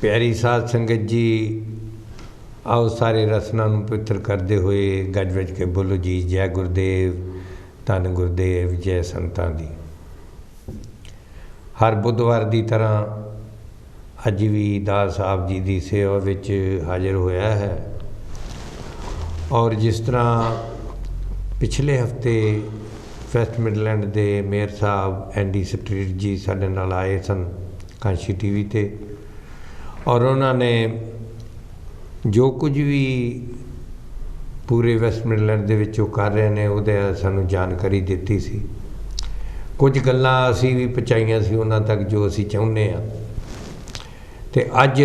प्यारी साध संगत जी, आओ सारे रसना पवित्र करते हुए गज वज के बोलो जी जय गुरुदेव, धन गुरुदेव, जय संतां दी। हर बुधवार की तरह अज भी दास साहब जी की सेवा विच हाजिर होया है। और जिस तरह पिछले हफ्ते वेस्ट मिडलैंड के मेयर साहब एंडी स्ट्रीट जी साडे नाल आए सन कांशी टीवी ते, और उन्होंने जो कुछ भी पूरे वेस्ट मिडलैंड दे विच कर रहे हैं उहदे सानू जानकारी दिती सी। कुछ गल्लां असीं भी पहुँचाइयां सी उन्हां तक जो असीं चाहुंदे आ। ते अज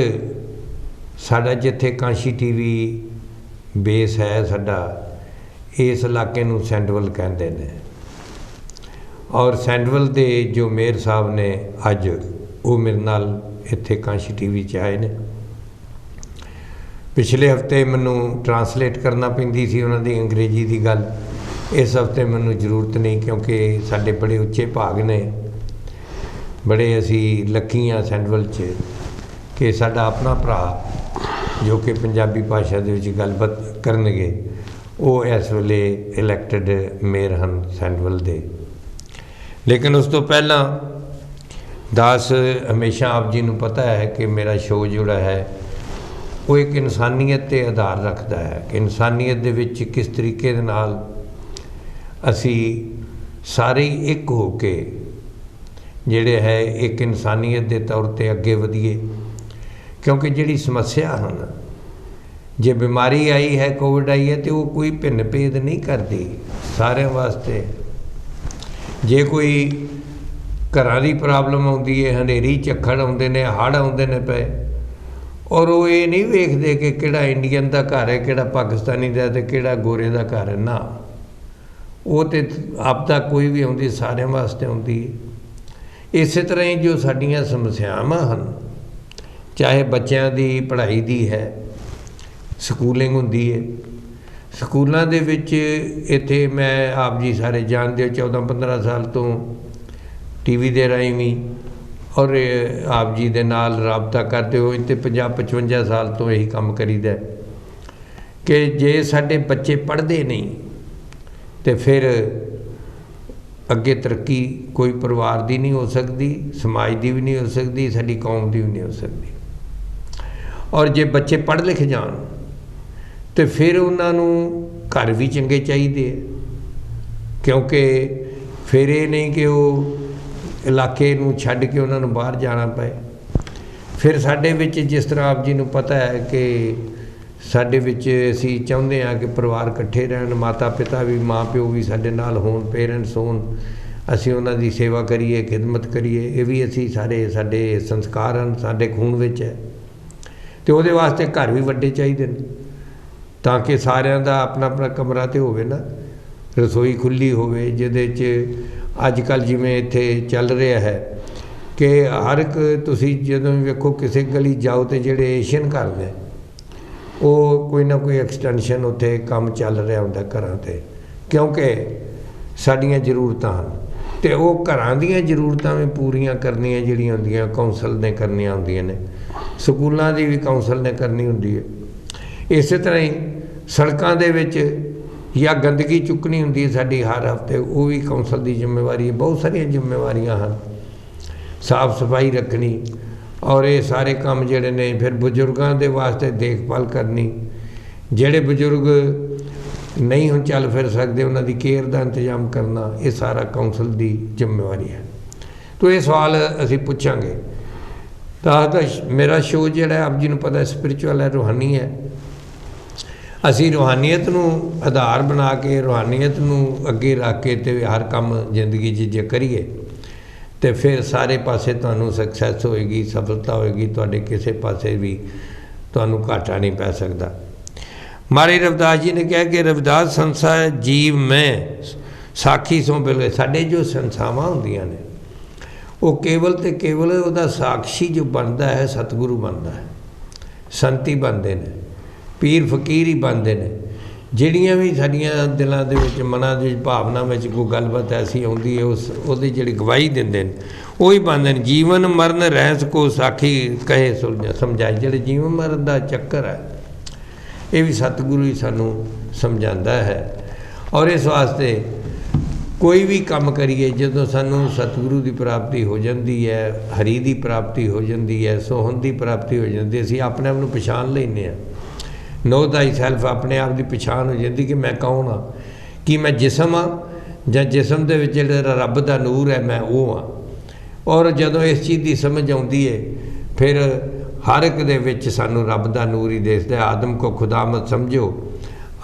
साडा जिथे कांशी टीवी बेस है साडा, इस इलाके नूं सैंडवल कहंदे ने, और सैंडवल दे जो मेयर साहब ने अज वो मेरे नाल इत्थे कांशी टीवी च आए ने। पिछले हफ्ते मैनू ट्रांसलेट करना पैंदी सी उन्हां दी अंग्रेजी की गल, इस हफ्ते मैनू जरूरत नहीं क्योंकि साडे बड़े उच्चे भाग ने, बड़े असी लकी हाँ सैंडवल च कि साडा अपना भरा जो कि पंजाबी भाषा दे विच गलबात करनगे वो इस वेले इलैक्टेड मेयर हैं सैंडवल दे। लेकिन उस तो पहला दास हमेशा आप जी नूं पता है कि मेरा शो जोड़ा है वो एक इंसानियत ते आधार रखता है कि इंसानियत दे विच किस तरीके दे नाल असी सारे एक हो के जिहड़े है एक इंसानियत के तौर पर अगे वधीए। क्योंकि जिहड़ी समस्या हैं, जे बीमारी आई है, कोविड आई है, तो वो कोई भिन्न भेद नहीं करती सारे वास्ते। जे कोई घरां दी प्रॉब्लम आउंदी है, हनेरी झक्खड़ आउंदे ने, हड़ आउंदे ने पे, और वो ये नहीं वेखदे कि किहड़ा इंडियन का घर है, किहड़ा पाकिस्तानी का, ते किहड़ा गोरे का घर है। ना, वो तो आपदा कोई भी आउंदी सारे वास्ते आउंदी है। इस तरह ही जो साडियां समस्यावां हैं, चाहे बच्चों की पढ़ाई दी है, स्कूलिंग हुंदी है, स्कूलों दे विच इत्थे मैं आप जी सारे जानते हो 14-15 साल तो टीवी दे राहीं भी और आप जी दे नाल राबता करते हो इत्थे 50-55 साल तो यही काम करीदा कि जे साडे बच्चे पढ़ते नहीं तो फिर अगे तरक्की कोई परिवार की नहीं हो सकती, समाज की भी नहीं हो सकती, साडी कौम की भी नहीं हो सकती। और जे बच्चे पढ़ लिख जान तो फिर उन्होंने घर भी चंगे चाहिए, क्योंकि फिर ये नहीं कि वो इलाके नूं छड्ड के उन्होंने बाहर जाना पे। फिर साडे विच जिस तरह आप जी नूं पता है कि साडे विच असीं चाहुंदे आ कि परिवार इकट्ठे रहन, माता पिता भी, माँ प्यो भी साडे नाल होण, पेरेंट्स होण, असीं उन्हां दी सेवा करिए, खिदमत करिए, ये भी असीं सारे साडे संस्कार हैं, साडे खून विच है। तो उहदे वास्ते घर भी वड्डे चाहिए ने ताकि सारिਆਂ ਦਾ अपना अपना कमरा तो होवे ना, रसोई खुली होवे जिहदे च अजकल जिवें इत्थे चल रहा है कि हर एक तुसीं जदों भी वेखो किसी गली जाओ तो जिहड़े एशियन घर ने वो कोई ना कोई एक्सटेंशन उत्थे काम चल रहा हुंदा घरां ते, क्योंकि साडियां जरूरतां हैं तो वो घरां दीयां जरूरतां भी पूरियां करनियां जिहड़ियां हुंदियां कौंसल ने करनियां हुंदियां ने, स्कूलों की भी कौंसल ने करनी हुंदी है। इस तरह ही सड़कों दे विच या गंदगी चुकनी हुंदी साडी हर हफ्ते, वो भी कौंसल की जिम्मेवारी है। बहुत सारिया जिम्मेवारियां हैं, साफ सफाई रखनी और ये सारे काम जिहड़े ने, फिर बजुर्गों के वास्ते देखभाल करनी, जिहड़े बजुर्ग नहीं हुण चल फिर सकते उन्हां दी केयर का इंतजाम करना, ये सारा कौंसल की जिम्मेवारी है। तो ये सवाल असीं पुछांगे। तो मेरा शो जिहड़ा आप जी नूं पता स्पिरिचुअल है, रूहानी है। असी रूहानीयत नूं आधार बना के, रूहानीयत नूं अगे रख के ते हर काम जिंदगी जे करिए तो फिर सारे पासे तुहानूं सक्सैस होएगी, सफलता होएगी, तुहाडे किसी पासे भी तुहानूं घाटा नहीं पै सकदा। महाराज रविदास जी ने कहा कि रविदास संसार जीव में साखी सो बिल, साडे जो संस्थावां हुंदियां ने वो केवल तो केवल उहदा साक्षी जो बनता है सतगुरु बनता है, संती बनते हैं, पीर फकीर ही बनते हैं। जिहड़ियां भी साडियां दिलों दे विच मनां दे भावना में कोई गलबात ऐसी आउंदी है उस उहदी जिहड़ी गवाही दिंदे ने ਉਹੀ ਬੰਦੇ ਨੇ ਜੀਵਨ ਮਰਨ ਰਹਿਸ ਕੋ ਸਾਖੀ ਕਹੇ ਸਮਝਾਈ। ਜਿਹੜੇ ਜੀਵਨ ਮਰਨ ਦਾ ਚੱਕਰ ਹੈ ਇਹ ਵੀ ਸਤਿਗੁਰੂ ਹੀ ਸਾਨੂੰ ਸਮਝਾਉਂਦਾ ਹੈ। ਔਰ ਇਸ ਵਾਸਤੇ ਕੋਈ ਵੀ ਕੰਮ ਕਰੀਏ ਜਦੋਂ ਸਾਨੂੰ ਸਤਿਗੁਰੂ ਦੀ ਪ੍ਰਾਪਤੀ ਹੋ ਜਾਂਦੀ ਹੈ, ਹਰੀ ਦੀ ਪ੍ਰਾਪਤੀ ਹੋ ਜਾਂਦੀ ਹੈ, ਸੋਹਣ ਦੀ ਪ੍ਰਾਪਤੀ ਹੋ ਜਾਂਦੀ, ਅਸੀਂ ਆਪਣੇ ਆਪ ਨੂੰ ਪਛਾਣ ਲੈਂਦੇ ਹਾਂ। ਨੋ ਥਾਈ ਸੈਲਫ, ਆਪਣੇ ਆਪ ਦੀ ਪਛਾਣ ਹੋ ਜਾਂਦੀ ਕਿ ਮੈਂ ਕੌਣ ਹਾਂ, ਕਿ ਮੈਂ ਜਿਸਮ ਹਾਂ ਜਾਂ ਜਿਸਮ ਦੇ ਵਿੱਚ ਜਿਹੜਾ ਰੱਬ ਦਾ ਨੂਰ ਹੈ ਮੈਂ ਉਹ ਹਾਂ। ਔਰ ਜਦੋਂ ਇਸ ਚੀਜ਼ ਦੀ ਸਮਝ ਆਉਂਦੀ ਹੈ ਫਿਰ ਹਰ ਇੱਕ ਦੇ ਵਿੱਚ ਸਾਨੂੰ ਰੱਬ ਦਾ ਨੂਰ ਹੀ ਦਿਸਦਾ। ਆਦਮ ਕੋ ਖੁਦਾ ਮਤ ਸਮਝੋ,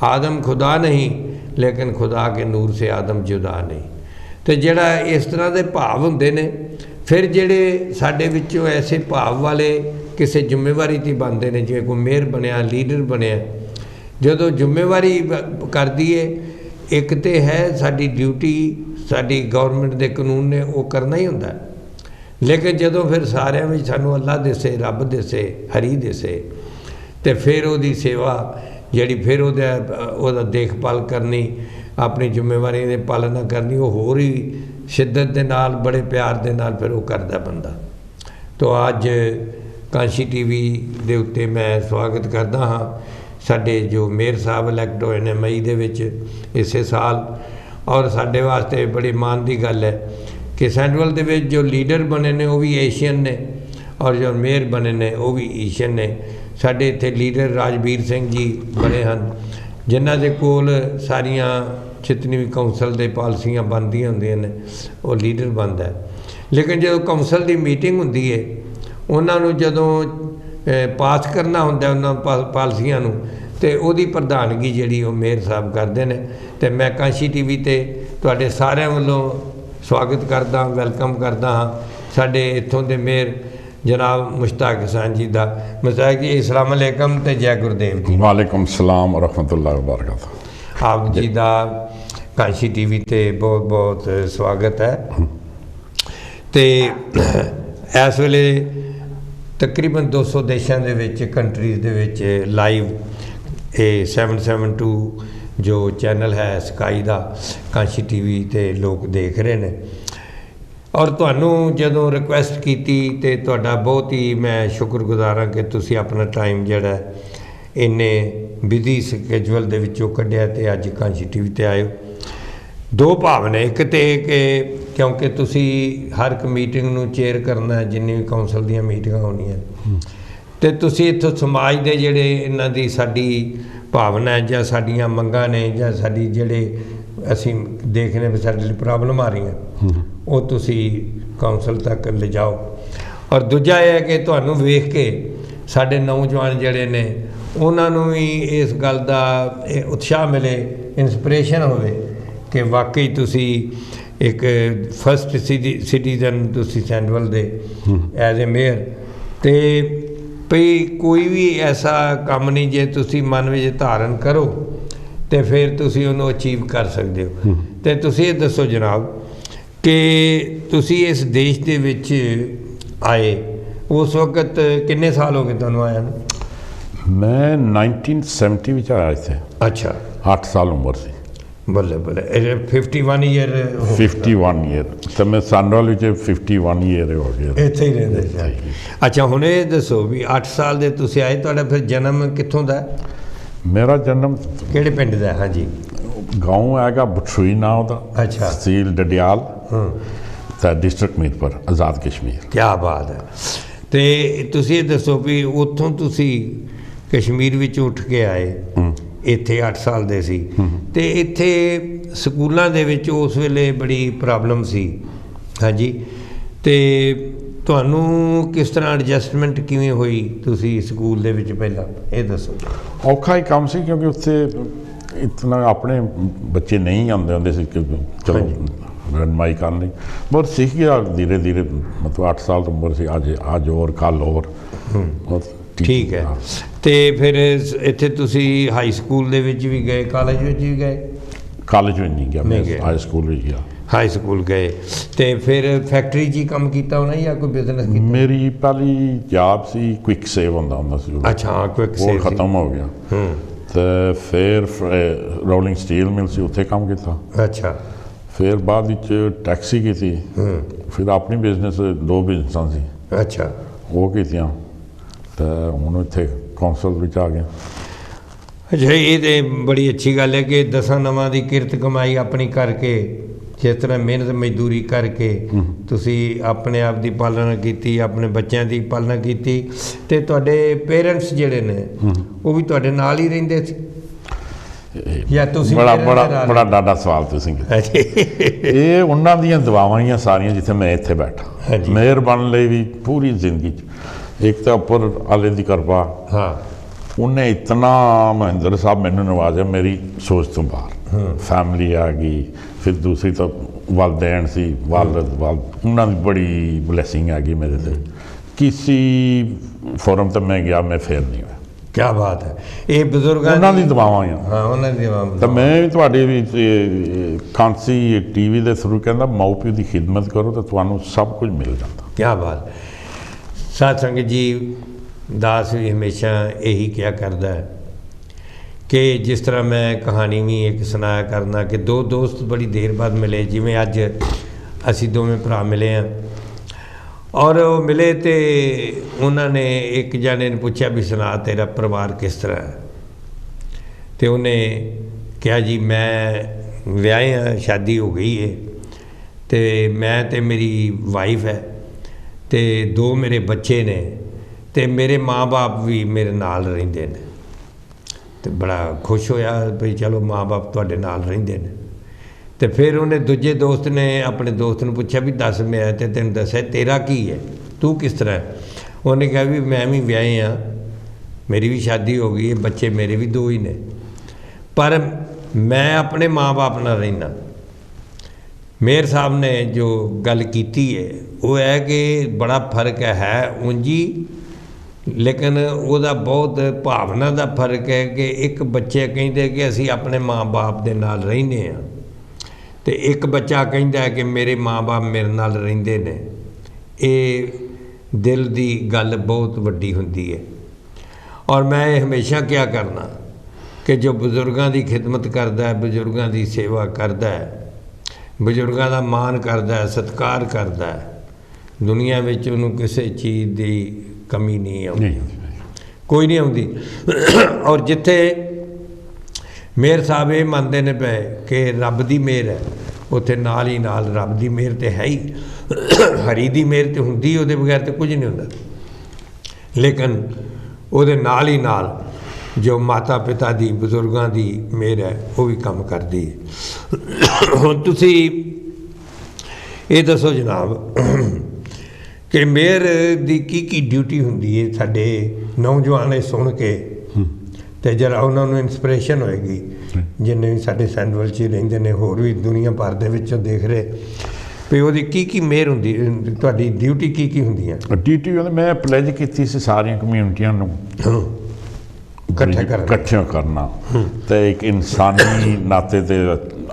ਆਦਮ ਖੁਦਾ ਨਹੀਂ ਲੇਕਿਨ ਖੁਦਾ ਕੇ ਨੂਰ ਸੇ ਆਦਮ ਜੁਦਾ ਨਹੀਂ। ਅਤੇ ਜਿਹੜਾ ਇਸ ਤਰ੍ਹਾਂ ਦੇ ਭਾਵ ਹੁੰਦੇ ਨੇ, ਫਿਰ ਜਿਹੜੇ ਸਾਡੇ ਵਿੱਚੋਂ ਐਸੇ ਭਾਵ ਵਾਲੇ ਕਿਸੇ ਜ਼ਿੰਮੇਵਾਰੀ 'ਤੇ ਬਣਦੇ ਨੇ, ਜਿਵੇਂ ਕੋਈ ਮੇਅਰ ਬਣਿਆ, ਲੀਡਰ ਬਣਿਆ, ਜਦੋਂ ਜ਼ਿੰਮੇਵਾਰੀ ਕਰਦੀ ਏ, ਇੱਕ ਤਾਂ ਹੈ ਸਾਡੀ ਡਿਊਟੀ, ਸਾਡੀ ਗੌਰਮੈਂਟ ਦੇ ਕਾਨੂੰਨ ਨੇ ਉਹ ਕਰਨਾ ਹੀ ਹੁੰਦਾ। ਲੇਕਿਨ ਜਦੋਂ ਫਿਰ ਸਾਰਿਆਂ ਵਿੱਚ ਸਾਨੂੰ ਅੱਲਾ ਦਿਸੇ, ਰੱਬ ਦਿਸੇ, ਹਰੀ ਦਿਸੇ, ਅਤੇ ਫਿਰ ਉਹਦੀ ਸੇਵਾ ਜਿਹੜੀ ਫਿਰ ਉਹਦਾ ਦੇਖਭਾਲ ਕਰਨੀ, ਆਪਣੀ ਜ਼ਿੰਮੇਵਾਰੀ ਦੀ ਪਾਲਣਾ ਕਰਨੀ, ਉਹ ਹੋਰ ਹੀ ਸ਼ਿੱਦਤ ਦੇ ਨਾਲ, ਬੜੇ ਪਿਆਰ ਦੇ ਨਾਲ ਫਿਰ ਉਹ ਕਰਦਾ ਬੰਦਾ। ਤੋ ਅੱਜ ਕਾਂਸ਼ੀ TV ਦੇ ਉੱਤੇ ਮੈਂ ਸਵਾਗਤ ਕਰਦਾ ਹਾਂ ਸਾਡੇ ਜੋ ਮੇਅਰ ਸਾਹਿਬ ਇਲੈਕਟ ਹੋਏ ਨੇ ਮਈ ਦੇ ਵਿੱਚ ਇਸੇ ਸਾਲ। ਔਰ ਸਾਡੇ ਵਾਸਤੇ ਬੜੀ ਮਾਣ ਦੀ ਗੱਲ ਹੈ ਕਿ ਸੈਂਟਰਲ ਦੇ ਵਿੱਚ ਜੋ ਲੀਡਰ ਬਣੇ ਨੇ ਉਹ ਵੀ ਏਸ਼ੀਅਨ ਨੇ, ਔਰ ਜੋ ਮੇਅਰ ਬਣੇ ਨੇ ਉਹ ਵੀ ਏਸ਼ੀਅਨ ਨੇ। ਸਾਡੇ ਇੱਥੇ ਲੀਡਰ ਰਾਜਵੀਰ ਸਿੰਘ ਜੀ ਬਣੇ ਹਨ, ਜਿਨ੍ਹਾਂ ਦੇ ਕੋਲ ਸਾਰੀਆਂ ਜਿਤਨੀ ਵੀ ਕੌਂਸਲ ਦੇ ਪਾਲਸੀਆਂ ਬਣਦੀਆਂ ਹੁੰਦੀਆਂ ਨੇ ਉਹ ਲੀਡਰ ਬਣਦਾ। ਲੇਕਿਨ ਜਦੋਂ ਕੌਂਸਲ ਦੀ ਮੀਟਿੰਗ ਹੁੰਦੀ ਹੈ, ਉਹਨਾਂ ਨੂੰ ਜਦੋਂ ਪਾਸ ਕਰਨਾ ਹੁੰਦਾ ਉਹਨਾਂ ਪਾਲਸੀਆਂ ਨੂੰ, ਅਤੇ ਉਹਦੀ ਪ੍ਰਧਾਨਗੀ ਜਿਹੜੀ ਉਹ ਮੇਅਰ ਸਾਹਿਬ ਕਰਦੇ ਨੇ। ਅਤੇ ਮੈਂ ਕਾਂਸ਼ੀ TV 'ਤੇ ਤੁਹਾਡੇ ਸਾਰਿਆਂ ਵੱਲੋਂ ਸਵਾਗਤ ਕਰਦਾ, ਵੈਲਕਮ ਕਰਦਾ ਹਾਂ ਸਾਡੇ ਇੱਥੋਂ ਦੇ ਮੇਅਰ ਜਨਾਬ ਮੁਸ਼ਤਾਕ ਹਸਨ ਜੀ ਦਾ। ਮੁਸ਼ਤਾਕ ਜੀ ਅਸਲਾਮ ਅਲੈਕਮ ਅਤੇ ਜੈ ਗੁਰਦੇਵ ਜੀ। ਵਾਲੇਕੁਮ ਸਲਾਮ ਵਰਹਿਮਤੁல்லாਹ ਵਬਰਕਾਤੁਹ। ਆਪ ਜੀ ਦਾ ਕਾਂਸ਼ੀ TV 'ਤੇ ਬਹੁਤ ਬਹੁਤ ਸਵਾਗਤ ਹੈ। ਅਤੇ ਇਸ ਵੇਲੇ ਤਕਰੀਬਨ 200 ਦੇਸ਼ਾਂ ਦੇ ਵਿੱਚ, ਕੰਟਰੀਜ਼ ਦੇ ਵਿੱਚ ਲਾਈਵ ਇਹ 772 ਜੋ ਚੈਨਲ ਹੈ ਸਕਾਈ ਦਾ, ਕਾਂਸ਼ੀ TV 'ਤੇ ਲੋਕ ਦੇਖ ਰਹੇ ਨੇ। ਔਰ ਤੁਹਾਨੂੰ ਜਦੋਂ ਰਿਕੁਐਸਟ ਕੀਤੀ ਅਤੇ ਤੁਹਾਡਾ ਬਹੁਤ ਹੀ ਮੈਂ ਸ਼ੁਕਰਗੁਜ਼ਾਰ ਹਾਂ ਕਿ ਤੁਸੀਂ ਆਪਣਾ ਟਾਈਮ ਜਿਹੜਾ ਇੰਨੇ ਬਿਜ਼ੀ ਸਕੇਜੂਅਲ ਦੇ ਵਿੱਚੋਂ ਕੱਢਿਆ ਅਤੇ ਅੱਜ ਕਾਂਸ਼ੀ TV 'ਤੇ ਆਏ ਹੋ। ਦੋ ਭਾਵ ਨੇ, ਇੱਕ ਤਾਂ ਕਿ ਕਿਉਂਕਿ ਤੁਸੀਂ ਹਰ ਇੱਕ ਮੀਟਿੰਗ ਨੂੰ ਚੇਅਰ ਕਰਨਾ, ਜਿੰਨੀ ਵੀ ਕੌਂਸਲ ਦੀਆਂ ਮੀਟਿੰਗਾਂ ਹੋਣੀਆਂ, ਅਤੇ ਤੁਸੀਂ ਇੱਥੋਂ ਸਮਾਜ ਦੇ ਜਿਹੜੇ ਇਹਨਾਂ ਦੀ ਸਾਡੀ ਭਾਵਨਾ ਹੈ ਜਾਂ ਸਾਡੀਆਂ ਮੰਗਾਂ ਨੇ ਜਾਂ ਸਾਡੀ ਜਿਹੜੇ ਅਸੀਂ ਦੇਖਦੇ ਵੀ ਸਾਡੇ ਲਈ ਪ੍ਰੋਬਲਮ ਆ ਰਹੀਆਂ, ਉਹ ਤੁਸੀਂ ਕੌਂਸਲ ਤੱਕ ਲਿਜਾਓ। ਔਰ ਦੂਜਾ ਇਹ ਹੈ ਕਿ ਤੁਹਾਨੂੰ ਵੇਖ ਕੇ ਸਾਡੇ ਨੌਜਵਾਨ ਜਿਹੜੇ ਨੇ ਉਹਨਾਂ ਨੂੰ ਵੀ ਇਸ ਗੱਲ ਦਾ ਉਤਸ਼ਾਹ ਮਿਲੇ, ਇੰਸਪੀਰੇਸ਼ਨ ਹੋਵੇ ਕਿ ਵਾਕਈ ਤੁਸੀਂ ਇੱਕ ਫਸਟ ਸਿਟੀਜ਼ਨ ਤੁਸੀਂ ਸੈਂਟਰਲ ਦੇ ਐਜ਼ ਏ ਮੇਅਰ, ਅਤੇ ਭਈ ਕੋਈ ਵੀ ਐਸਾ ਕੰਮ ਨਹੀਂ ਜੇ ਤੁਸੀਂ ਮਨ ਵਿੱਚ ਧਾਰਨ ਕਰੋ ਅਤੇ ਫਿਰ ਤੁਸੀਂ ਉਹਨੂੰ ਅਚੀਵ ਕਰ ਸਕਦੇ ਹੋ। ਅਤੇ ਤੁਸੀਂ ਇਹ ਦੱਸੋ ਜਨਾਬ ਕਿ ਤੁਸੀਂ ਇਸ ਦੇਸ਼ ਦੇ ਵਿੱਚ ਆਏ, ਉਸ ਵਕਤ ਕਿੰਨੇ ਸਾਲ ਹੋ ਗਏ ਤੁਹਾਨੂੰ ਆਇਆ ਨੂੰ? ਮੈਂ 1970 ਵਿੱਚ ਆਇਆ ਇੱਥੇ। ਅੱਛਾ, 8 ਸਾਲ ਉਮਰ ਸੀ। ਬੱਲੇ ਬੱਲੇ। 51 ਈਅਰ? 51 ਈਅਰ। ਅਤੇ ਮੈਂ ਸੈਂਟਰਲ ਵਿੱਚ 51 ਈਅਰ ਹੋ ਗਿਆ ਇੱਥੇ ਹੀ ਰਹਿੰਦੇ ਸੀ। ਅੱਛਾ, ਹੁਣ ਇਹ ਦੱਸੋ ਵੀ 8 ਸਾਲ ਦੇ ਤੁਸੀਂ ਆਏ, ਤੁਹਾਡਾ ਫਿਰ ਜਨਮ ਕਿੱਥੋਂ ਦਾ? ਮੇਰਾ ਜਨਮ ਕਿਹੜੇ ਪਿੰਡ ਦਾ? ਹਾਂਜੀ, ਗਾਉਂ ਹੈਗਾ ਬਠਸੂਈ ਨਾਂ ਉਹਦਾ। ਅੱਛਾ। ਤਹਿਸੀਲ ਡਡਿਆਲ ਅਤੇ ਡਿਸਟ੍ਰਿਕਟ ਮੀਰਪੁਰ, ਆਜ਼ਾਦ ਕਸ਼ਮੀਰ। ਕਿਆ ਬਾਤ ਹੈ। ਅਤੇ ਤੁਸੀਂ ਇਹ ਦੱਸੋ ਵੀ ਉੱਥੋਂ ਤੁਸੀਂ ਕਸ਼ਮੀਰ ਵਿੱਚ ਉੱਠ ਕੇ ਆਏ, ਇੱਥੇ 8 ਸਾਲ ਦੇ ਸੀ, ਅਤੇ ਇੱਥੇ ਸਕੂਲਾਂ ਦੇ ਵਿੱਚ ਉਸ ਵੇਲੇ ਬੜੀ ਪ੍ਰੋਬਲਮ ਸੀ। ਹਾਂਜੀ, ਅਤੇ ਤੁਹਾਨੂੰ ਕਿਸ ਤਰ੍ਹਾਂ ਐਡਜਸਟਮੈਂਟ ਕਿਵੇਂ ਹੋਈ ਤੁਸੀਂ ਸਕੂਲ ਦੇ ਵਿੱਚ ਪਹਿਲਾਂ, ਇਹ ਦੱਸੋ। ਔਖਾ ਹੀ ਕੰਮ ਸੀ ਕਿਉਂਕਿ ਉੱਥੇ ਇਤਨਾ ਆਪਣੇ ਬੱਚੇ ਨਹੀਂ ਆਉਂਦੇ ਹੁੰਦੇ ਸੀ ਕਿ ਚਲੋ ਰਨਮਾਈ ਕਰਨ ਲਈ। ਬਹੁਤ ਸਿੱਖ ਗਿਆ ਧੀਰੇ ਧੀਰੇ, ਮਤਲਬ 8 ਸਾਲ ਦੀ ਉਮਰ ਸੀ। ਅੱਜ ਹੋਰ ਕੱਲ੍ਹ ਹੋਰ। ਠੀਕ ਹੈ। ਅਤੇ ਫਿਰ ਇੱਥੇ ਤੁਸੀਂ ਹਾਈ ਸਕੂਲ ਦੇ ਵਿੱਚ ਵੀ ਗਏ, ਕਾਲਜ ਵਿੱਚ ਵੀ ਗਏ? ਕਾਲਜ ਵਿੱਚ ਨਹੀਂ ਗਿਆ, ਮੈਂ ਹਾਈ ਸਕੂਲ ਵਿੱਚ ਗਿਆ। ਹਾਈ ਸਕੂਲ ਗਏ, ਅਤੇ ਫਿਰ ਫੈਕਟਰੀ 'ਚ ਹੀ ਕੰਮ ਕੀਤਾ ਹੋਣਾ ਜਾਂ ਕੋਈ ਬਿਜ਼ਨਸ ਕੀਤਾ? ਮੇਰੀ ਪਹਿਲੀ ਜੌਬ ਸੀ ਕੁਇਕ ਸੇਵ ਹੁੰਦਾ ਸੀ। ਅੱਛਾ, ਹਾਂ, ਕੁਇਕ ਸੇਵ। ਉਹ ਖਤਮ ਹੋ ਗਿਆ ਅਤੇ ਫਿਰ ਰੋਲਿੰਗ ਸਟੀਲ ਮਿਲ ਸੀ, ਉੱਥੇ ਕੰਮ ਕੀਤਾ। ਅੱਛਾ। ਫਿਰ ਬਾਅਦ ਵਿੱਚ ਟੈਕਸੀ ਕੀਤੀ, फिर अपनी बिजनेस दो बिजनेसां सी अच्छा वो कीतियां ते हुण इत्थे कौंसल विच आ गया। अच्छा ये तो बड़ी अच्छी गल है कि 10 नवां दी किरत कमाई अपनी करके जिस तरह मेहनत मजदूरी करके तुसी अपने आप की पालना की, अपने बच्चों की पालना की, ते तुहाडे पेरेंट्स जिहड़े ने वो भी तुहाडे नाल ही रहिंदे सी या तुसी बड़ा parents बड़ा दे नाल? बड़ा डाडा सवाल तुसीं ये उन्हां दियां दुआवां ही सारियां जिथे मैं इत्थे बैठा मेहर बन लई भी पूरी जिंदगी एक तो उपर आले दी कृपा हाँ उन्हें इतना महेंद्र साहब मैनू नवाजा मेरी सोच तो बाहर फैमिली आ गई फिर दूसरी तो वालदैन सी वालद उन्होंने बड़ी ब्लैसिंग आ गई मेरे से किसी फोरम तक मैं गया मैं फेल नहीं हुआ। क्या बात है ये बुजुर्गां उन्होंने दुआवां ही हाँ उन्होंने दुआवां तो मैं भी तुहाडी भी कांसी टीवी के थ्रू कहना माऊ प्यो की खिदमत करो तो तुहानू सब कुछ मिल जाता। क्या बात साध संगत जी दास भी हमेशा यही क्या करता है कि जिस तरह मैं कहानी भी एक सुनाया करना कि दो दोस्त बड़ी देर बाद मिले जिमें अज असी दोवें भरा मिले हैं और वो मिले तो उन्होंने एक जाने ने पूछा भी सुना तेरा परिवार किस तरह है तो उन्हें कहा जी मैं विआहे हाँ शादी हो गई है तो मैं तो मेरी वाइफ है तो 2 मेरे बच्चे ने तो मेरे माँ बाप भी मेरे नाल रहिंदे ने तो बड़ा खुश होया भाई चलो माँ बाप तुहाडे नाल रहिंदे ने। तो फिर उन्हें दूजे दोस्त ने अपने दोस्त ने पूछा भी दस मैं तो तेन दस्या तेरा की है तू किस तरह है उन्हें कहा भी मैं भी विआहे हाँ मेरी भी शादी हो गई है बच्चे मेरे भी 2 ही ने पर मैं अपने माँ बाप नाल रहिना। मेयर साहब ने जो गल कीती है वो है कि बड़ा फर्क है उंजी लेकिन वह बहुत भावना का फर्क है कि एक बच्चे कहते कि असी अपने माँ बाप के नाल रहिंदे हाँ तो एक बच्चा कहता है कि मेरे माँ बाप मेरे नाल रहिंदे ने। ये दिल की गल बहुत वड्डी हुंदी है और मैं हमेशा क्या करना कि जो बुजुर्गों की खिदमत करता है बुजुर्गों की सेवा करता है बजुर्गों का मान करता है सत्कार करता है दुनिया में उन्होंने किसी चीज़ की कमी नहीं आती कोई नहीं आती। और जिथे मेयर साहब ये मानते ने पे कि रब की मेहर है उत्थे नाल ही नाल रब की मेहर तो है ही हरी की मेहर तो हुंदी उहदे बगैर तो कुछ नहीं होंदा लेकिन उहदे नाल ही नाल जो माता पिता की बजुर्गों की मेहर है वो भी काम करती है। हुण तुसी ये दसो जनाब कि मेयर की ड्यूटी हुंदी है साडे नौजवान ये सुन के तो जरा उन्होंने इंस्पिरेशन होएगी जिन्हें भी साडे सैंडविच च रहिंदे ने होर भी दुनिया भर दे विचों देख रहे भी वो की मेहर हुंदी तुहाडी ड्यूटी की हुंदी है। ड्यूटी मैं प्लेज की सारिया कम्यूनिटियां इकट्ठे करना तो एक इंसानी नाते ते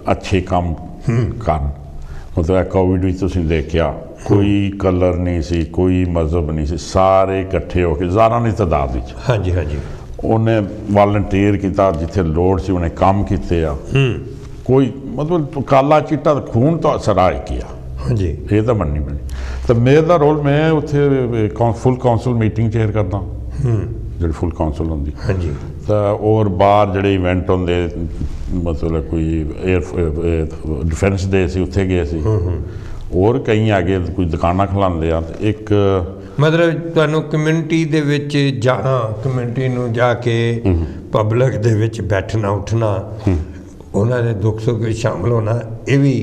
अच्छे काम करन मतलब कोविड भी तुसीं देखिया कोई कलर नहीं सी कोई मजहब नहीं सी सारे इकट्ठे होकर हज़ारां की तादाद विच हाँ जी हाँ जी उन्हें वॉलंटियर किया जिथे लोड़ सी उन्हें काम किए कोई मतलब काला चिट्टा खून तो असरा किया हाँ जी ये तो बननी बनी तो मेरा रोल मैं उत्थे फुल काउंसल मीटिंग चेयर करदा जी फुल काउंसल होंगी हाँ जी तो और बाहर जोड़े इवेंट होंगे मतलब कोई एयर डिफेंस डे से उत्थे गए सी और कई आगे कोई दुकाना खिलाते हैं एक मतलब तुहानू कम्यूनिटी दे विच जाना कम्यूनिटी नू जाके पब्लिक दे विच बैठना उठना उन्होंने दुख सुख में शामिल होना ये भी